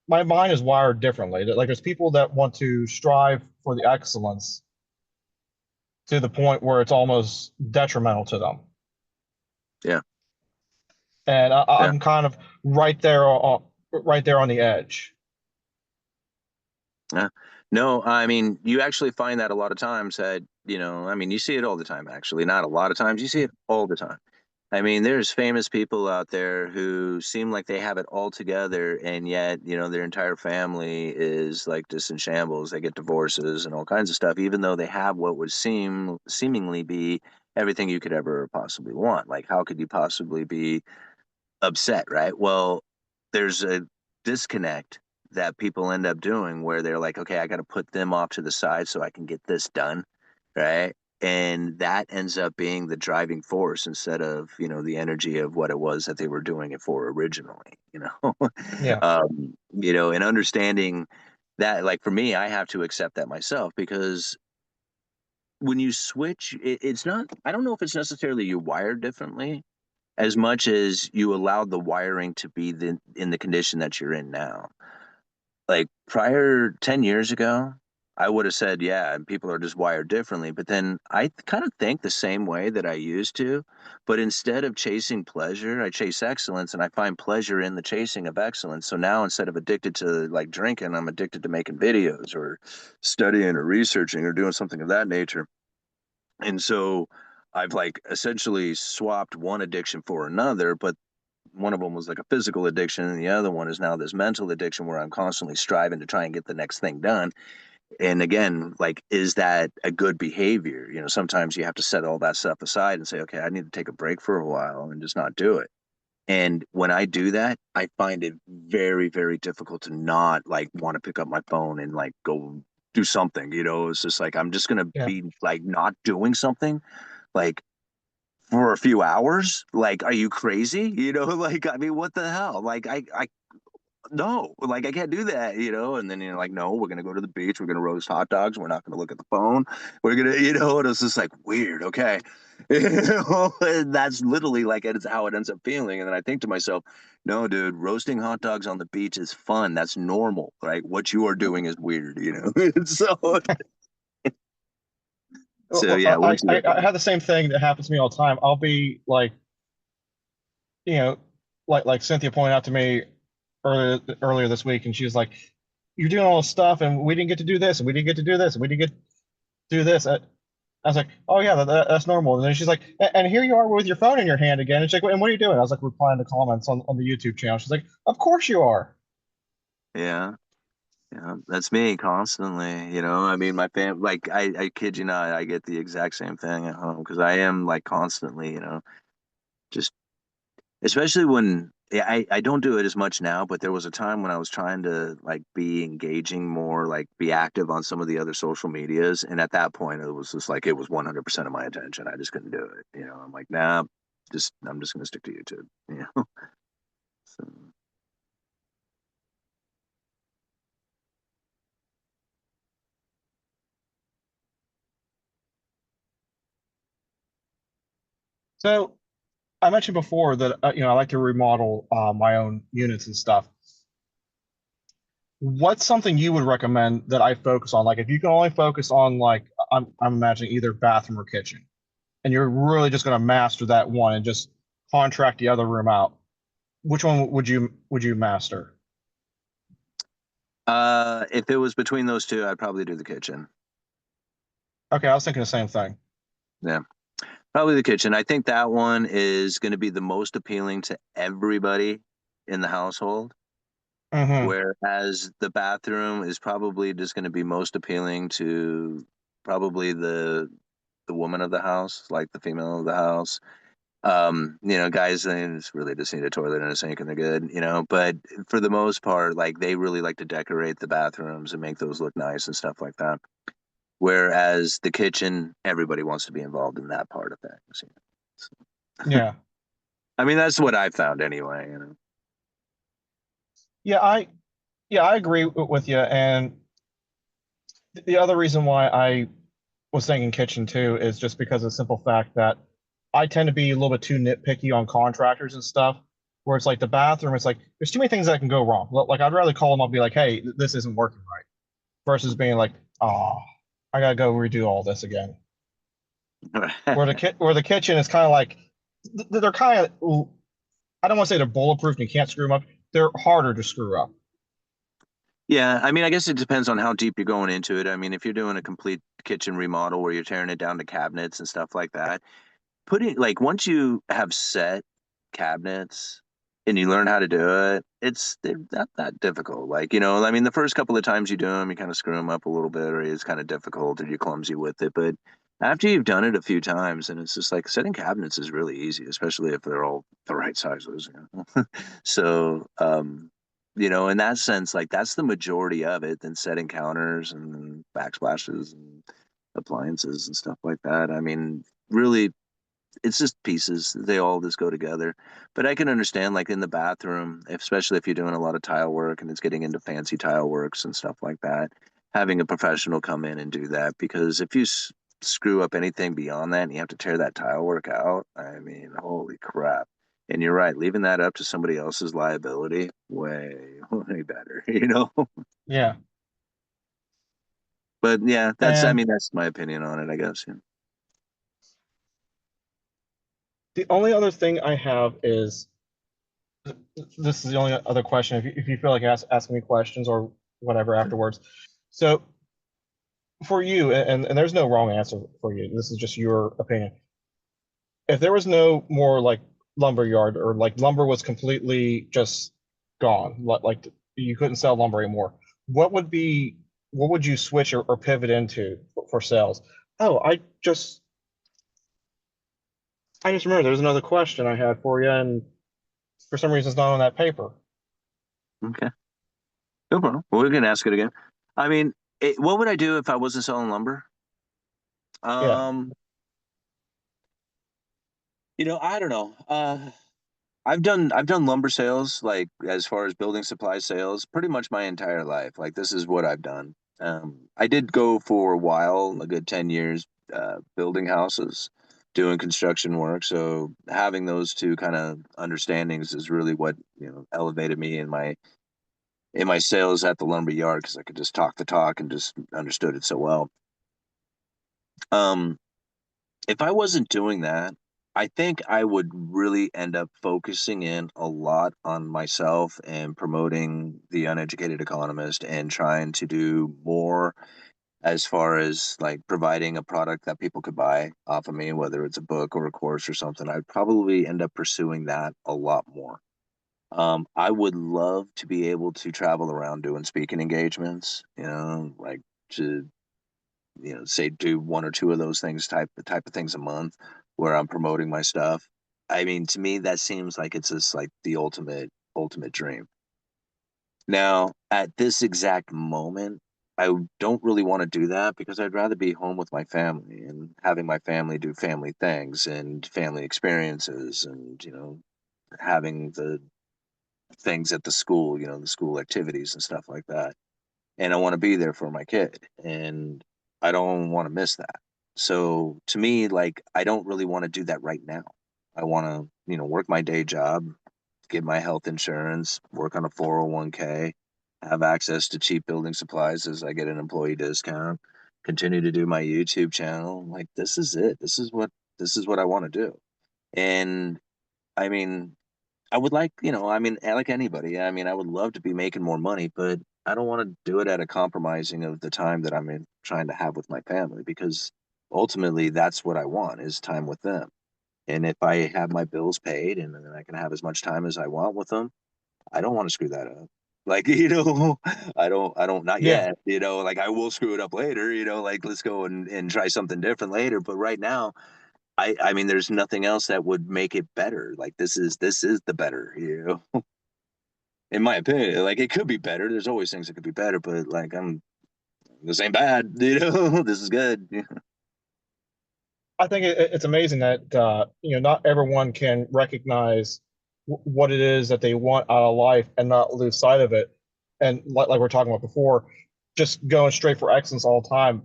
My mind is wired differently. Like there's people that want to strive for the excellence to the point where it's almost detrimental to them, Yeah. and Yeah. I'm kind of right there on the edge. Yeah. No, I mean, you actually find that a lot of times that, I mean, you see it all the time, actually. Not a lot of times, you see it all the time. I mean, there's famous people out there who seem like they have it all together, and yet, their entire family is like just in shambles. They get divorces and all kinds of stuff, even though they have what would seemingly be everything you could ever possibly want. Like, how could you possibly be upset, right? Well, there's a disconnect that people end up doing where they're like, okay, I got to put them off to the side so I can get this done, right? And that ends up being the driving force instead of, the energy of what it was that they were doing it for originally. Yeah, And understanding that, like for me, I have to accept that myself, because when you switch, it's not, I don't know if it's necessarily you wired differently as much as you allowed the wiring to be in the condition that you're in now. Like prior 10 years ago, I would have said, yeah, people are just wired differently. But then I kind of think the same way that I used to. But instead of chasing pleasure, I chase excellence, and I find pleasure in the chasing of excellence. So now instead of addicted to like drinking, I'm addicted to making videos or studying or researching or doing something of that nature. And so I've like essentially swapped one addiction for another, but one of them was like a physical addiction, and the other one is now this mental addiction where I'm constantly striving to try and get the next thing done. And again, like, is that a good behavior? Sometimes you have to set all that stuff aside and say, okay, I need to take a break for a while and just not do it. And when I do that, I find it very, very difficult to not like want to pick up my phone and like go do something. It's just like I'm just gonna Yeah. be like not doing something like for a few hours. Like, are you crazy? Like, I mean, what the hell? Like, I no, like I can't do that. And then you're like, no, we're gonna go to the beach, we're gonna roast hot dogs, we're not gonna look at the phone, we're gonna, and it's just like weird, okay. And that's literally like it's how it ends up feeling. And then I think to myself, no, dude, roasting hot dogs on the beach is fun. That's normal, right? What you are doing is weird. So Well, yeah, what do you I recommend? have the same thing that happens to me all the time. I'll be like, you know, like Cynthia pointed out to me earlier this week, and she was like, "You're doing all this stuff, and we didn't get to do this, and we didn't get to do this, and we didn't get to do this." I was like, "Oh yeah, that's normal." And then she's like, "And here you are with your phone in your hand again." And she's like, "And what are you doing?" I was like, replying to comments on the YouTube channel. She's like, "Of course you are." Yeah. Yeah, that's me constantly. I mean, my fam, like, I kid you not, I get the exact same thing at home because I am like constantly, just especially when yeah, I don't do it as much now, but there was a time when I was trying to like be engaging more, like be active on some of the other social medias. And at that point, it was just like it was 100% of my attention. I just couldn't do it. I'm like, nah, I'm just gonna stick to YouTube. So, So I mentioned before that I like to remodel my own units and stuff. What's something you would recommend that I focus on? Like, if you can only focus on like I'm imagining either bathroom or kitchen, and you're really just going to master that one and just contract the other room out, which one would you master? if it was between those two, I'd probably do the kitchen. Okay, I was thinking the same thing. Yeah. Probably the kitchen. I think that one is going to be the most appealing to everybody in the household, Hmm. whereas the bathroom is probably just going to be most appealing to probably the woman of the house, like the female of the house. Guys, they just need a toilet and a sink and they're good. But for the most part, like they really like to decorate the bathrooms and make those look nice and stuff like that. Whereas the kitchen, everybody wants to be involved in that part of things. So, Yeah, I mean, that's what I found anyway. yeah, I agree with you. And the other reason why I was thinking kitchen too is just because of the simple fact that I tend to be a little bit too nitpicky on contractors and stuff. Where it's like the bathroom, it's like there's too many things that can go wrong. Like I'd rather call them up and be like, "Hey, this isn't working right," versus being like, "Oh, I gotta go redo all this again." Where the kitchen is kind of like they're kind of, I don't want to say they're bulletproof and you can't screw them up. They're harder to screw up. Yeah, I mean, I guess it depends on how deep you're going into it. I mean, if you're doing a complete kitchen remodel where you're tearing it down to cabinets and stuff like that, putting like once you have set cabinets and you learn how to do it, they're not that difficult. Like, I mean, the first couple of times you do them, you kind of screw them up a little bit, or it's kind of difficult, or you're clumsy with it. But after you've done it a few times, and it's just like setting cabinets is really easy, especially if they're all the right sizes. So, in that sense, like that's the majority of it. Then setting counters and backsplashes and appliances and stuff like that. I mean, really it's just pieces. They all just go together. But I can understand, like in the bathroom, especially if you're doing a lot of tile work and it's getting into fancy tile works and stuff like that, having a professional come in and do that. Because if you screw up anything beyond that and you have to tear that tile work out, I mean, holy crap. And you're right, leaving that up to somebody else's liability, way better. Yeah. But yeah, I And mean, that's my opinion on it, I guess. Yeah. the only other thing I have is this is the only other question. If you feel like asking me questions or whatever afterwards. So for you, and there's no wrong answer for you. This is just your opinion. If there was no more like lumber yard or like lumber was completely just gone, like you couldn't sell lumber anymore, what would be what would you switch or pivot into for sales? Oh, I just remember there's another question I had for you, and for some reason it's not on that paper. Okay, no problem. Well, we can ask it again. I mean, what would I do if I wasn't selling lumber? Yeah. Um, I don't know. I've done lumber sales, like as far as building supply sales, pretty much my entire life. Like this is what I've done. I did go for a while, a good 10 years, building houses, doing construction work. So having those two kind of understandings is really what, elevated me in my sales at the lumber yard because I could just talk the talk and just understood it so well. Um, if I wasn't doing that, I think I would really end up focusing in a lot on myself and promoting the Uneducated Economist and trying to do more as far as like providing a product that people could buy off of me, whether it's a book or a course or something. I'd probably end up pursuing that a lot more. I would love to be able to travel around doing speaking engagements, like to say do one or two of those things the type of things a month where I'm promoting my stuff. I mean, to me, that seems like it's just like the ultimate dream. Now, at this exact moment, I don't really want to do that because I'd rather be home with my family and having my family do family things and family experiences and, having the things at the school, the school activities and stuff like that. And I want to be there for my kid, and I don't want to miss that. So to me, like I don't really want to do that right now. I want to, work my day job, get my health insurance, work on a 401k, have access to cheap building supplies as I get an employee discount, continue to do my YouTube channel. Like this is it. This is what I want to do. And I mean, I would like, I mean, like anybody, I mean, I would love to be making more money, but I don't want to do it at a compromising of the time that trying to have with my family because ultimately that's what I want is time with them. And if I have my bills paid and then I can have as much time as I want with them, I don't want to screw that up. Like, not Yeah. yet, like I will screw it up later, like let's go and try something different later. But right now, I mean, there's nothing else that would make it better. Like this is the better, in my opinion. Like it could be better. There's always things that could be better, but like this ain't bad, this is good. I think it's amazing that not everyone can recognize what it is that they want out of life and not lose sight of it. And like we're talking about before, just going straight for excellence all the time.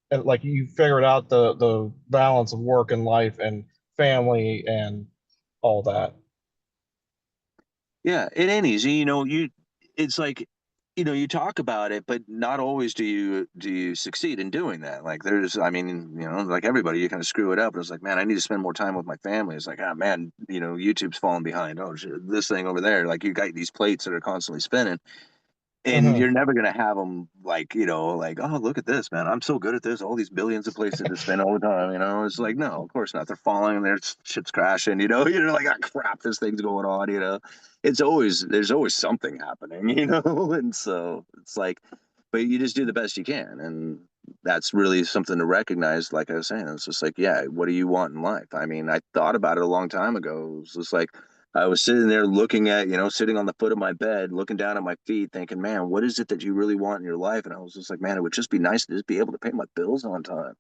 And like you figured out the balance of work and life and family and all that. Yeah, it ain't easy. It's like, you talk about it, but not always do you succeed in doing that. Like I mean, like everybody, you kind of screw it up. And it's like, man, I need to spend more time with my family. It's like, ah, man, YouTube's falling behind. Oh, shit, this thing over there. Like you got these plates that are constantly spinning. And Hmm. you're never gonna have them like like, oh, look at this, man, I'm so good at this, all these billions of places to spin all the time. It's like, no, of course not. They're falling and their shit's crashing. You're like, ah, crap, this thing's going on. There's always something happening. And so it's like, but you just do the best you can, and that's really something to recognize. Like I was saying, it's just like, yeah, what do you want in life? I mean, I thought about it a long time ago. It was just like I was sitting there looking at, sitting on the foot of my bed, looking down at my feet, thinking, man, what is it that you really want in your life? And I was just like, man, it would just be nice to just be able to pay my bills on time.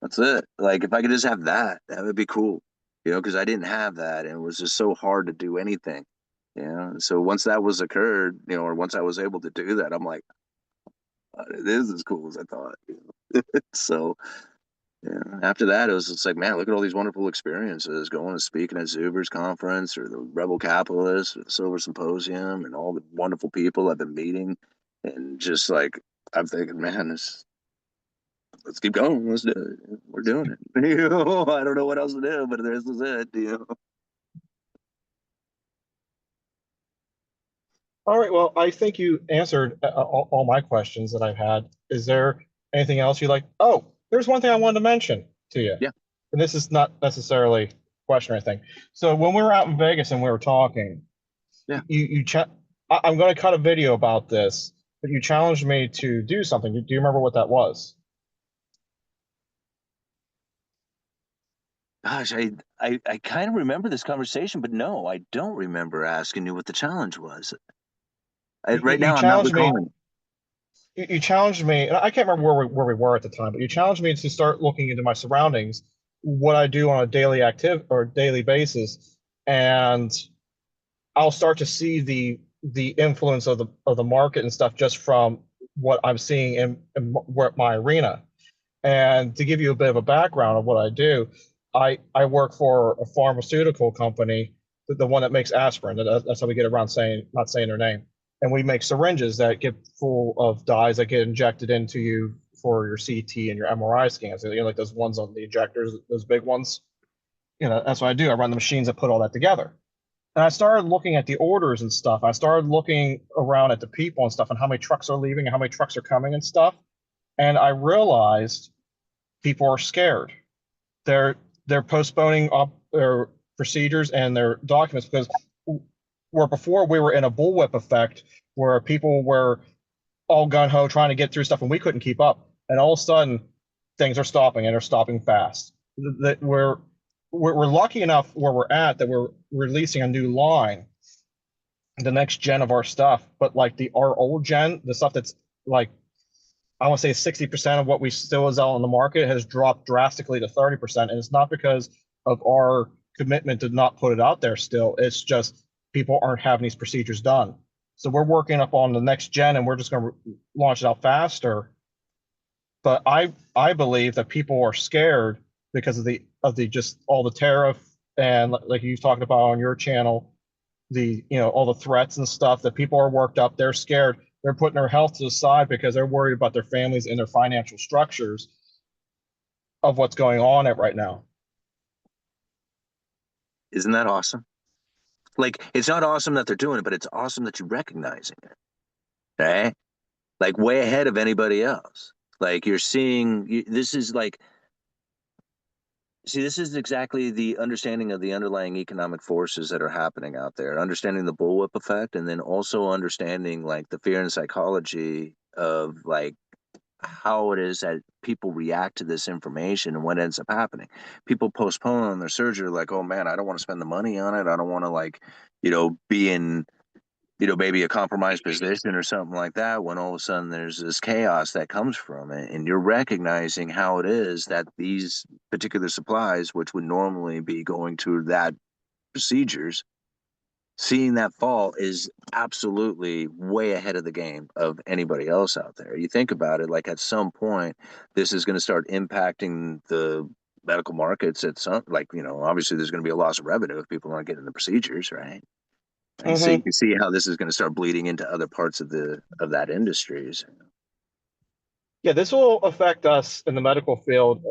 That's it. Like, if I could just have that, that would be cool, because I didn't have that and it was just so hard to do anything. So once that was occurred, or once I was able to do that, I'm like, it is as cool as I thought. So, yeah. After that, it was just like, man, look at all these wonderful experiences going and speaking at Zuber's conference or the Rebel Capitalist, or the Silver Symposium, and all the wonderful people I've been meeting. And just like, I'm thinking, man, let's keep going. Let's do it. We're doing it. I don't know what else to do, but this is it. All right. Well, I think you answered all my questions that I've had. Is there anything else you like? Oh, there's one thing I wanted to mention to you, Yeah. and this is not necessarily a question or anything. So when we were out in Vegas and we were talking, Yeah. you chat. I'm going to cut a video about this, but you challenged me to do something. Do you remember what that was? Gosh, I kind of remember this conversation, but no, I don't remember asking you what the challenge was. Right You now, I'm not challenged me. recalling. You challenged me, and I can't remember where we were at the time, but you challenged me to start looking into my surroundings, what I do on a daily active or daily basis, and I'll start to see the influence of the market and stuff just from what I'm seeing in my arena. And to give you a bit of a background of what I do, I work for a pharmaceutical company, the one that makes aspirin. That's how we get around saying not saying their name. And we make syringes that get full of dyes that get injected into you for your CT and your MRI scans. You know, like those ones on the injectors, those big ones. You know, that's what I do. I run the machines that put all that together. And I started looking at the orders and stuff. I started looking around at the people and stuff and how many trucks are leaving and how many trucks are coming and stuff. And I realized people are scared. They're they're postponing up their procedures and their documents because where before we were in a bullwhip effect where people were all gun ho trying to get through stuff and we couldn't keep up, and all of a sudden things are stopping and they're stopping fast. That we're lucky enough where we're at that we're releasing a new line, the next gen of our stuff, but like our old gen, the stuff that's like I want to say 60% of what we still is out on the market has dropped drastically to 30%. And it's not because of our commitment to not put it out there still. It's just people aren't having these procedures done. So we're working up on the next gen and we're just going to launch it out faster. But I believe that people are scared because of the just all the tariff and like you talked about on your channel, all the threats and stuff that people are worked up. They're scared. They're putting their health to the side because they're worried about their families and their financial structures of what's going on at right now. Isn't that awesome? Like, it's not awesome that they're doing it, but it's awesome that you're recognizing it, right? Like, way ahead of anybody else. Like, you're seeing this is like, see, this is exactly the understanding of the underlying economic forces that are happening out there, understanding the bullwhip effect, and then also understanding like the fear and psychology of like how it is that people react to this information and what ends up happening. People postpone on their surgery, like, oh man, I don't want to spend the money on it. I don't want to like, be in, maybe a compromised position or something like that when all of a sudden there's this chaos that comes from it. And you're recognizing how it is that these particular supplies, which would normally be going to that procedures, seeing that fall is absolutely way ahead of the game of anybody else out there. You think about it, like at some point, this is going to start impacting the medical markets at some, like, obviously there's going to be a loss of revenue if people aren't getting the procedures, right? And so you Mm-hmm. can see how this is going to start bleeding into other parts of that industries. Yeah, this will affect us in the medical field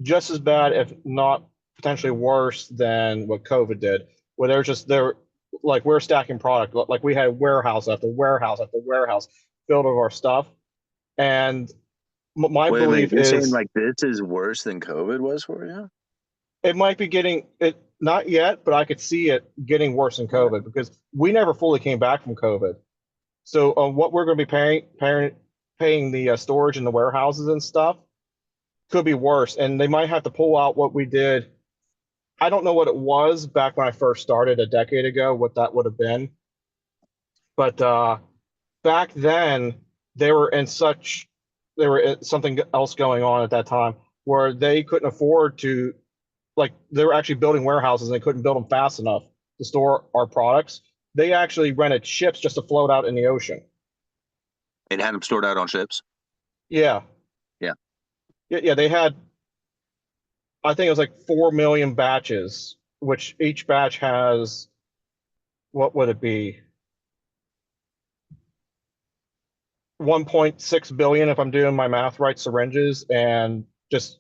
just as bad, if not potentially worse than what COVID did, where they're like we're stacking product, like we had warehouse after warehouse after warehouse filled with our stuff. And my Wait a minute, belief you're saying is like this is worse than COVID was for you? it might be getting it not yet, but I could see it getting worse than COVID because we never fully came back from COVID. So what we're going to be paying the storage in the warehouses and stuff could be worse, and they might have to pull out what we did. I don't know what it was back when I first started a decade ago, what that would have been, but back then they were in such there were something else going on at that time where they couldn't afford to like they were actually building warehouses and they couldn't build them fast enough to store our products. They actually rented ships just to float out in the ocean. And had them stored out on ships? Yeah, Yeah. yeah. They had, I think it was like 4 million batches, which each batch has what would it be? 1.6 billion, if I'm doing my math right, syringes, and just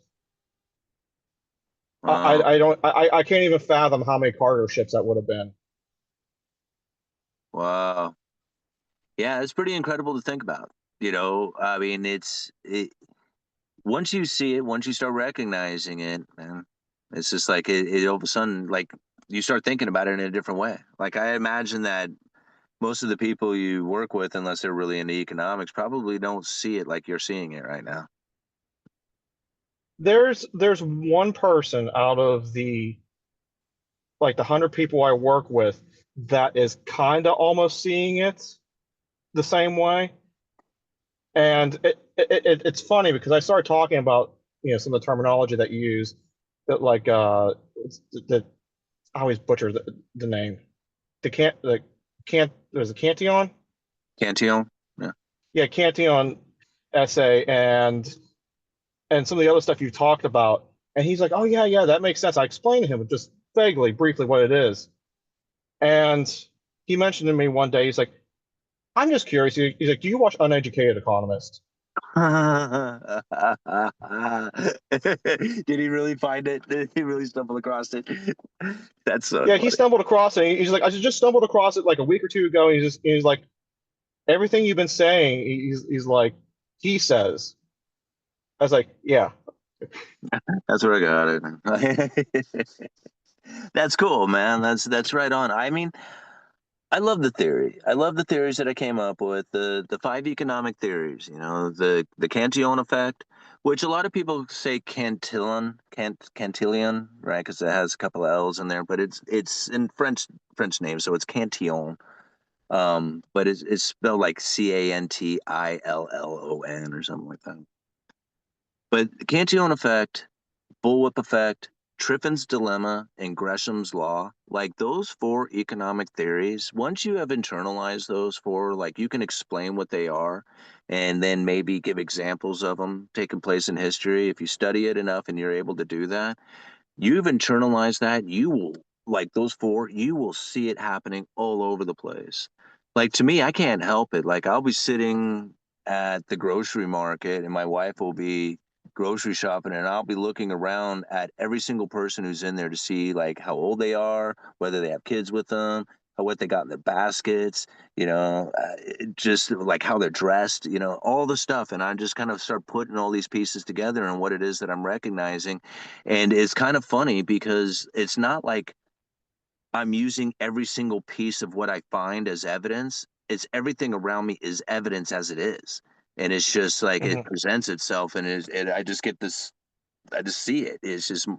Wow. I can't even fathom how many cargo ships that would have been. Wow. Yeah, it's pretty incredible to think about. I mean, once you see it, once you start recognizing it, man, it's just like it all of a sudden, like you start thinking about it in a different way. Like I imagine that most of the people you work with, unless they're really into economics, probably don't see it like you're seeing it right now. There's one person out of the like the 100 people I work with that is kind of almost seeing it the same way. And it's funny because I started talking about some of the terminology that you use that like that I always butcher the name. The can't there's a Cantillon? Cantillon? Yeah. Yeah, Cantillon essay and some of the other stuff you talked about. And he's like, "Oh yeah, yeah, that makes sense." I explained to him just vaguely, briefly what it is. And he mentioned to me one day, he's like, "I'm just curious." He's like, "Do you watch Uneducated Economist?" Did he really find it? Did he really stumble across it? That's so Yeah, he funny. stumbled across it. He's like, "I just stumbled across it like a week or two ago." And he's like, "Everything you've been saying," he's like, he says. I was like, "Yeah." That's where I got it. That's cool, man. That's right on. I mean, I love the theory. I love the theories that I came up with. The five economic theories. The Cantillon effect, which a lot of people say Cantillon, right? Because it has a couple of L's in there, but it's in French name, so it's Cantillon. But it's spelled like Cantillon or something like that. But the Cantillon effect, bullwhip effect, Triffin's dilemma, and Gresham's law, like those four economic theories, once you have internalized those four, like you can explain what they are and then maybe give examples of them taking place in history. If you study it enough and you're able to do that, you've internalized that. You will, like those four, you will see it happening all over the place. Like to me, I can't help it. Like I'll be sitting at the grocery market and my wife will be grocery shopping and I'll be looking around at every single person who's in there to see like how old they are, whether they have kids with them, what they got in their baskets, just like how they're dressed, all the stuff. And I just kind of start putting all these pieces together and what it is that I'm recognizing. And it's kind of funny because it's not like I'm using every single piece of what I find as evidence. It's everything around me is evidence as it is. And it's just like it Mhm. presents itself and I just get this, I just see it. It's just,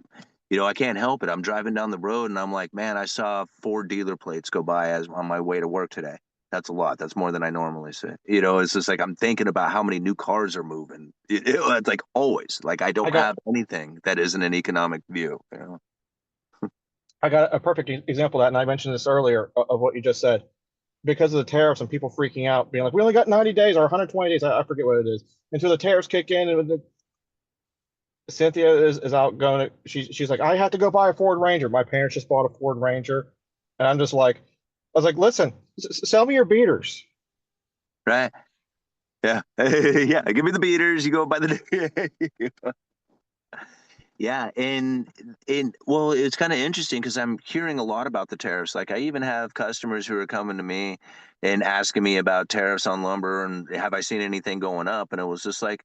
I can't help it. I'm driving down the road and I'm like, man, I saw four dealer plates go by as on my way to work today. That's a lot. That's more than I normally see. It's just like I'm thinking about how many new cars are moving. It's like always. Like I I don't got have anything that isn't an economic view. I got a perfect example of that, and I mentioned this earlier of what you just said. Because of the tariffs and people freaking out, being like, "We only got 90 days or 120 days." I forget what it is until the tariffs kick in. And Cynthia is out going. She's like, "I have to go buy a Ford Ranger." My parents just bought a Ford Ranger, and I'm just like, I was like, "Listen, sell me your beaters." Right? Yeah. Yeah. Give me the beaters. You go by the. Yeah, and well, it's kind of interesting because I'm hearing a lot about the tariffs. Like I even have customers who are coming to me and asking me about tariffs on lumber and have I seen anything going up? And it was just like,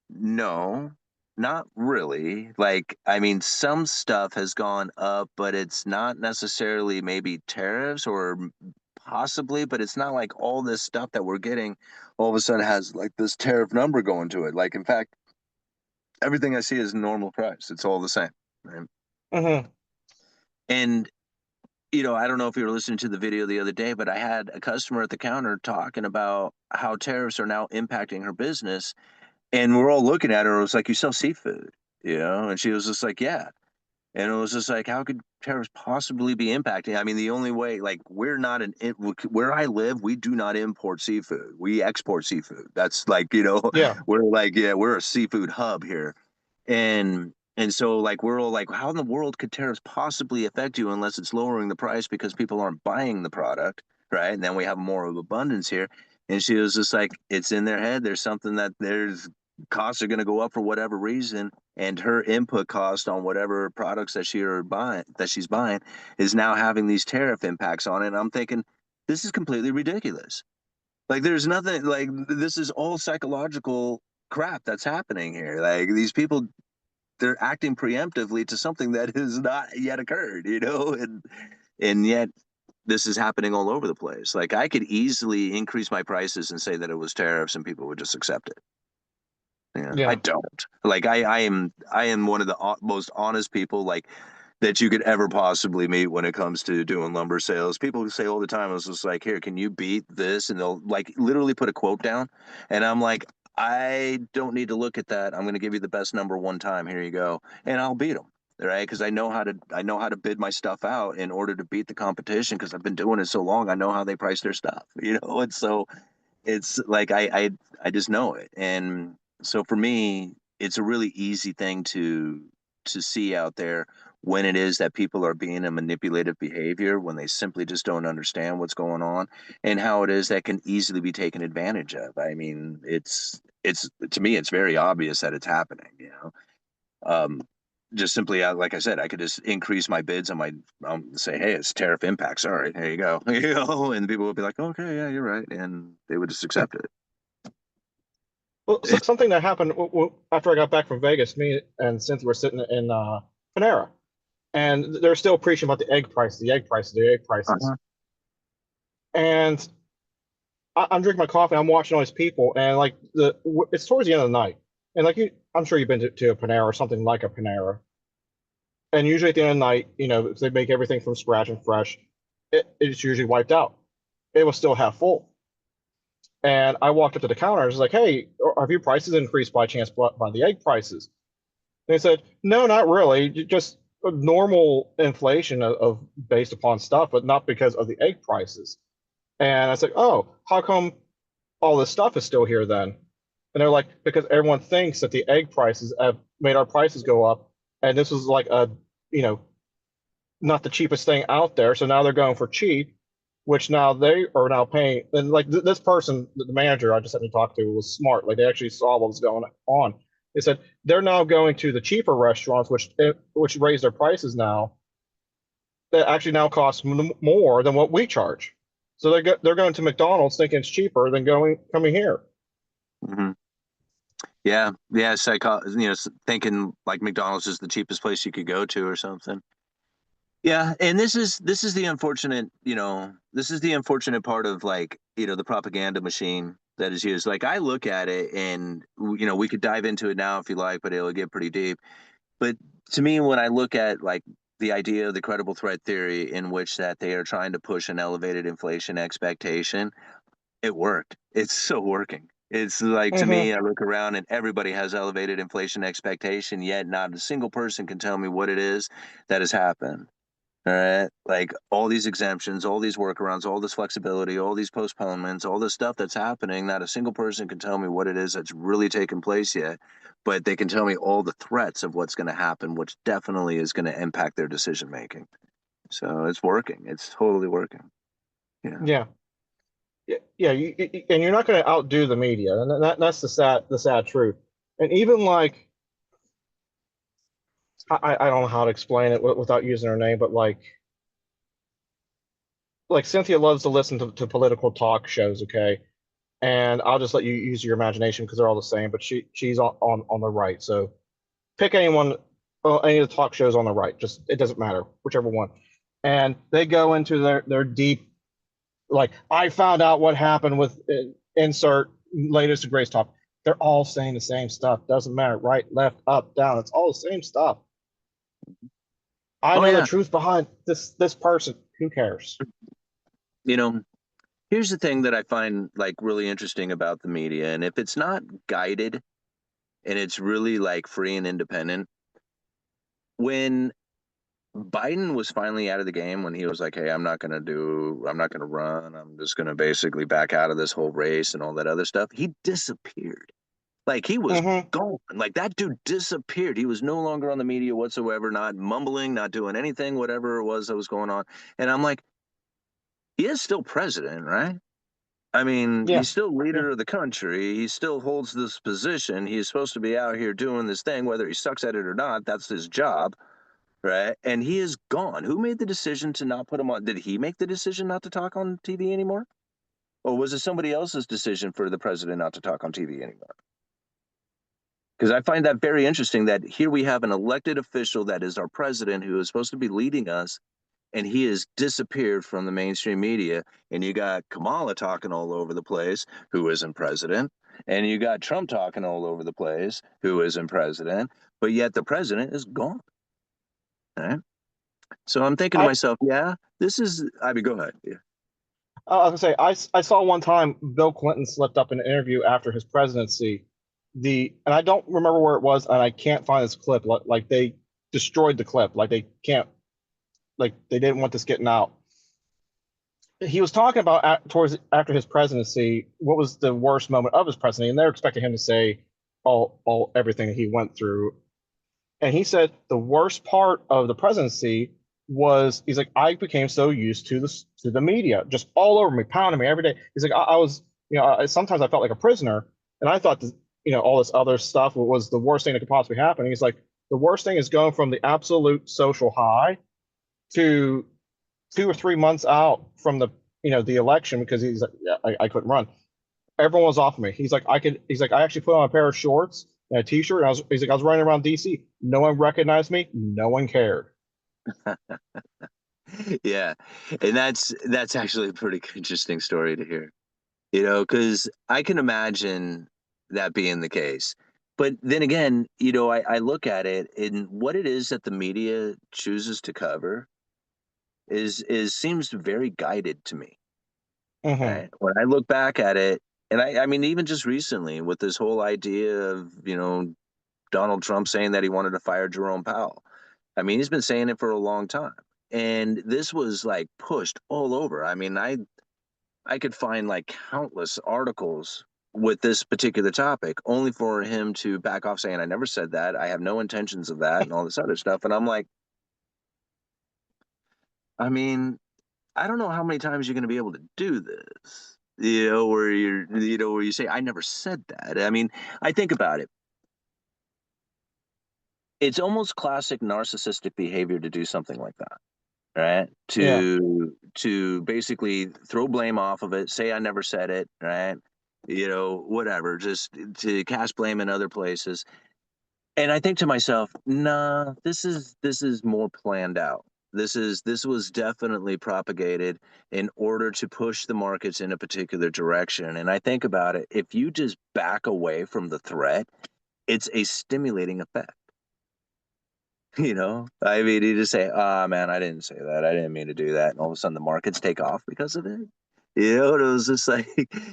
no, not really. Like, I mean, some stuff has gone up, but it's not necessarily maybe tariffs or possibly, but it's not like all this stuff that we're getting all of a sudden has like this tariff number going to it. Like, in fact, everything I see is normal price. It's all the same. Right? Hmm. And I don't know if you were listening to the video the other day, but I had a customer at the counter talking about how tariffs are now impacting her business. And we're all looking at her. It was like, you sell seafood. And she was just like, yeah. And it was just like, how could tariffs possibly be impacting? I mean, the only way, like, we're not where I live, we do not import seafood. We export seafood. That's like, Yeah, we're like, yeah, we're a seafood hub here. And so like we're all like, how in the world could tariffs possibly affect you unless it's lowering the price because people aren't buying the product, right? And then we have more of abundance here. And she was just like, it's in their head. There's something that there's costs are going to go up for whatever reason, and her input cost on whatever products that she's buying is now having these tariff impacts on it. And I'm thinking, this is completely ridiculous. Like there's nothing like this is all psychological crap that's happening here. Like these people they're acting preemptively to something that has not yet occurred, and yet this is happening all over the place. Like I could easily increase my prices and say that it was tariffs and people would just accept it. Yeah, I Yeah. don't. Like I am one of the most honest people like that you could ever possibly meet when it comes to doing lumber sales. People say all the time, I was just like, here, can you beat this? And they'll like literally put a quote down. And I'm like, I don't need to look at that. I'm going to give you the best number one time. Here you go. And I'll beat them. Right. Because I know how to bid my stuff out in order to beat the competition because I've been doing it so long. I know how they price their stuff, you know? And so it's like I just know it. And so for me, it's a really easy thing to see out there when it is that people are being a manipulative behavior when they simply just don't understand what's going on and how it is that can easily be taken advantage of. I mean, it's to me it's very obvious that it's happening, you know. Just simply, like I said, I could just increase my bids on my, say, hey, it's tariff impacts. All right, there you go, you know, and people would be like, okay, yeah, you're right, and they would just Yeah. accept it. Well, so, something that happened after I got back from Vegas, me and Cynthia were sitting in Panera, and they're still preaching about the egg prices, the egg prices, the egg prices. Uh-huh. And I'm drinking my coffee, I'm watching all these people, and like it's towards the end of the night, and like I'm sure you've been to a Panera or something like a Panera, and usually at the end of the night, you know, if they make everything from scratch and fresh, it's usually wiped out. It was still half full. And I walked up to the counter and was like, "Hey, have your prices increased by chance by the egg prices?" They said, "No, not really. Just a normal inflation of based upon stuff, but not because of the egg prices." And I said, "Oh, how come all this stuff is still here then?" And they're like, "Because everyone thinks that the egg prices have made our prices go up, and this was like a, you know, not the cheapest thing out there. So now they're going for cheap, which now they are now paying." And like this person, the manager I just had to talk to was smart. Like they actually saw what was going on. They said they're now going to the cheaper restaurants, which raise their prices now. That actually now cost more than what we charge. So they're going to McDonald's thinking it's cheaper than coming here. Hmm. Yeah, yeah, you know, thinking like McDonald's is the cheapest place you could go to or something. Yeah, and this is the unfortunate, you know, this is the unfortunate part of like, you know, the propaganda machine that is used. Like I look at it and you know, we could dive into it now if you like, but it'll get pretty deep. But to me, when I look at like the idea of the credible threat theory in which that they are trying to push an elevated inflation expectation, it worked. It's so working. It's like to Mm-hmm. me, I look around and everybody has elevated inflation expectation, yet not a single person can tell me what it is that has happened. All right. Like all these exemptions, all these workarounds, all this flexibility, all these postponements, all this stuff that's happening. Not a single person can tell me what it is that's really taken place yet, but they can tell me all the threats of what's going to happen, which definitely is going to impact their decision making. So it's working. It's totally working. Yeah. Yeah. Yeah, and you're not going to outdo the media, and that's the sad truth. And even like I don't know how to explain it without using her name, but like Cynthia loves to listen to political talk shows, okay? And I'll just let you use your imagination because they're all the same. But she's on the right, so pick anyone, any of the talk shows on the right. Just it doesn't matter, whichever one. And they go into their deep, like I found out what happened with insert latest and greatest talk. They're all saying the same stuff. Doesn't matter, right, left, up, down. It's all the same stuff. I Oh know the yeah. truth behind this person. Who cares? You know, here's the thing that I find like really interesting about the media, and if it's not guided and it's really like free and independent, when Biden was finally out of the game when he was like, "Hey, I'm not gonna run. I'm just gonna basically back out of this whole race and all that other stuff." He disappeared. Like he was Mm-hmm. gone. Like that dude disappeared. He was no longer on the media whatsoever, not mumbling, not doing anything, whatever it was that was going on. And I'm like, he is still president, right? I mean, Yeah. he's still Yeah. leader of the country. He still holds this position. He's supposed to be out here doing this thing, whether he sucks at it or not. That's his job. Right. And he is gone. Who made the decision to not put him on? Did he make the decision not to talk on TV anymore? Or was it somebody else's decision for the president not to talk on TV anymore? Because I find that very interesting that here we have an elected official that is our president who is supposed to be leading us, and he has disappeared from the mainstream media. And you got Kamala talking all over the place, who isn't president, and you got Trump talking all over the place, who isn't president, but yet the president is gone. Right? So I'm thinking to I myself, yeah, this is. I mean, go ahead. Yeah. I was gonna say I saw one time Bill Clinton slipped up in an interview after his presidency. And I don't remember where it was, and I can't find this clip. Like they destroyed the clip. Like they can't. Like they didn't want this getting out. He was talking about towards after his presidency, what was the worst moment of his presidency, and they're expecting him to say all everything that he went through. And he said the worst part of the presidency was he's like I became so used to the media just all over me, pounding me every day. He's like I was sometimes I felt like a prisoner, and I thought that all this other stuff was the worst thing that could possibly happen. He's like the worst thing is going from the absolute social high to 2 or 3 months out from the election because he's like yeah, I couldn't run. Everyone was off of me. He's like I actually put on a pair of shorts and a t-shirt. And he's like I was running around DC. No one recognized me. No one cared. Yeah, and that's actually a pretty interesting story to hear. Because I can imagine that being the case. But then again, I look at it and what it is that the media chooses to cover is seems very guided to me. Hmm. Right? When I look back at it, and I mean, even just recently with this whole idea of, Donald Trump saying that he wanted to fire Jerome Powell. I mean, he's been saying it for a long time. And this was like pushed all over. I mean, I could find like countless articles with this particular topic, only for him to back off saying, I never said that. I have no intentions of that, and all this other stuff. And I'm like, I mean, I don't know how many times you're going to be able to do this, where you say, I never said that. I mean, I think about it. It's almost classic narcissistic behavior to do something like that, right? Yeah. To basically throw blame off of it, say I never said it, right? Whatever, just to cast blame in other places. And I think to myself, nah, this is more planned out. This was definitely propagated in order to push the markets in a particular direction. And I think about it, if you just back away from the threat, it's a stimulating effect. I mean, you just say, "Ah, man, I didn't say that. I didn't mean to do that," and all of a sudden the markets take off because of it. And it was just like,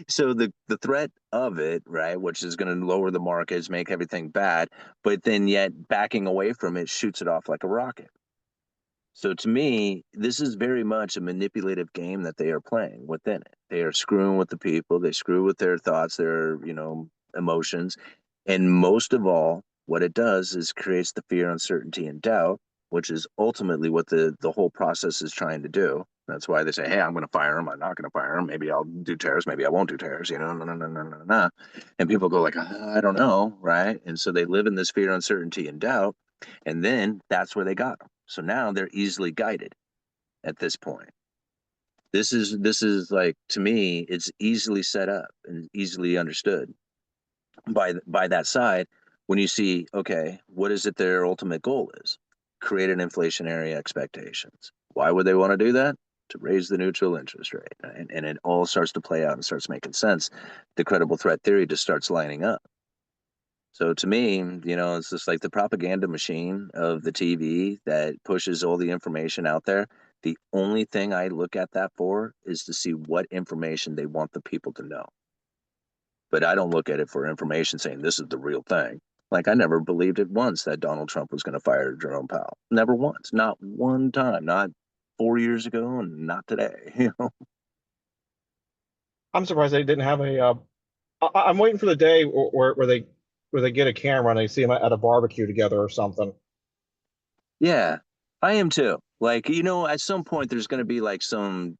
so the threat of it, right, which is going to lower the markets, make everything bad, but then yet backing away from it shoots it off like a rocket. So to me, this is very much a manipulative game that they are playing within it. They are screwing with the people, they screw with their thoughts, their, emotions. And most of all, what it does is creates the fear, uncertainty, and doubt, which is ultimately what the whole process is trying to do. That's why they say, hey, I'm going to fire him. I'm not going to fire him. Maybe I'll do tariffs. Maybe I won't do tariffs. No, no, no, no, no, no, no. And people go like, I don't know, right? And so they live in this fear, uncertainty, and doubt. And then that's where they got them. So now they're easily guided at this point. This is like, to me, it's easily set up and easily understood by that side when you see, okay, what is it their ultimate goal is? Create an inflationary expectations. Why would they want to do that? To raise the neutral interest rate. Right? And it all starts to play out and starts making sense. The credible threat theory just starts lining up. So to me, it's just like the propaganda machine of the TV that pushes all the information out there. The only thing I look at that for is to see what information they want the people to know. But I don't look at it for information saying this is the real thing. Like I never believed it once that Donald Trump was going to fire Jerome Powell. Never once. Not one time. Not 4 years ago and not today. I'm surprised they didn't have a. I'm waiting for the day where they get a camera and they see them at a barbecue together or something. Yeah, I am too. Like, at some point there's going to be like some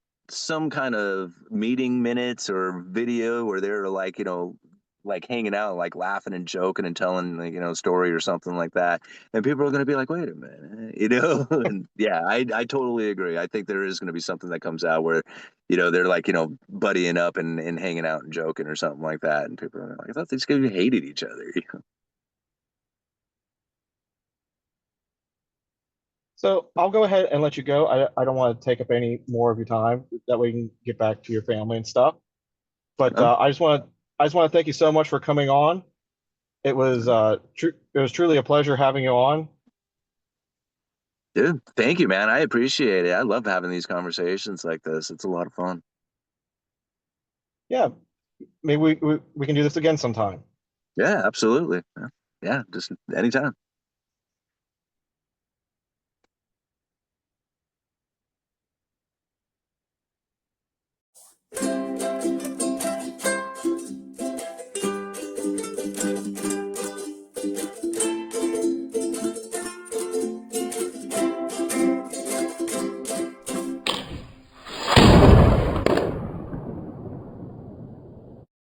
kind of meeting minutes or video where they're like, like hanging out, like laughing and joking and telling like, a story or something like that. And people are going to be like, wait a minute, and yeah, I totally agree. I think there is going to be something that comes out where, they're like, buddying up and hanging out and joking or something like that. And people are like, I thought these guys hated each other. So I'll go ahead and let you go. I don't want to take up any more of your time. That way you can get back to your family and stuff. But Oh, I just want to thank you so much for coming on. It was truly a pleasure having you on. dude, thank you, man. I appreciate it. I love having these conversations like this. It's a lot of fun. Yeah, maybe we can do this again sometime. Yeah, absolutely. Yeah, just anytime.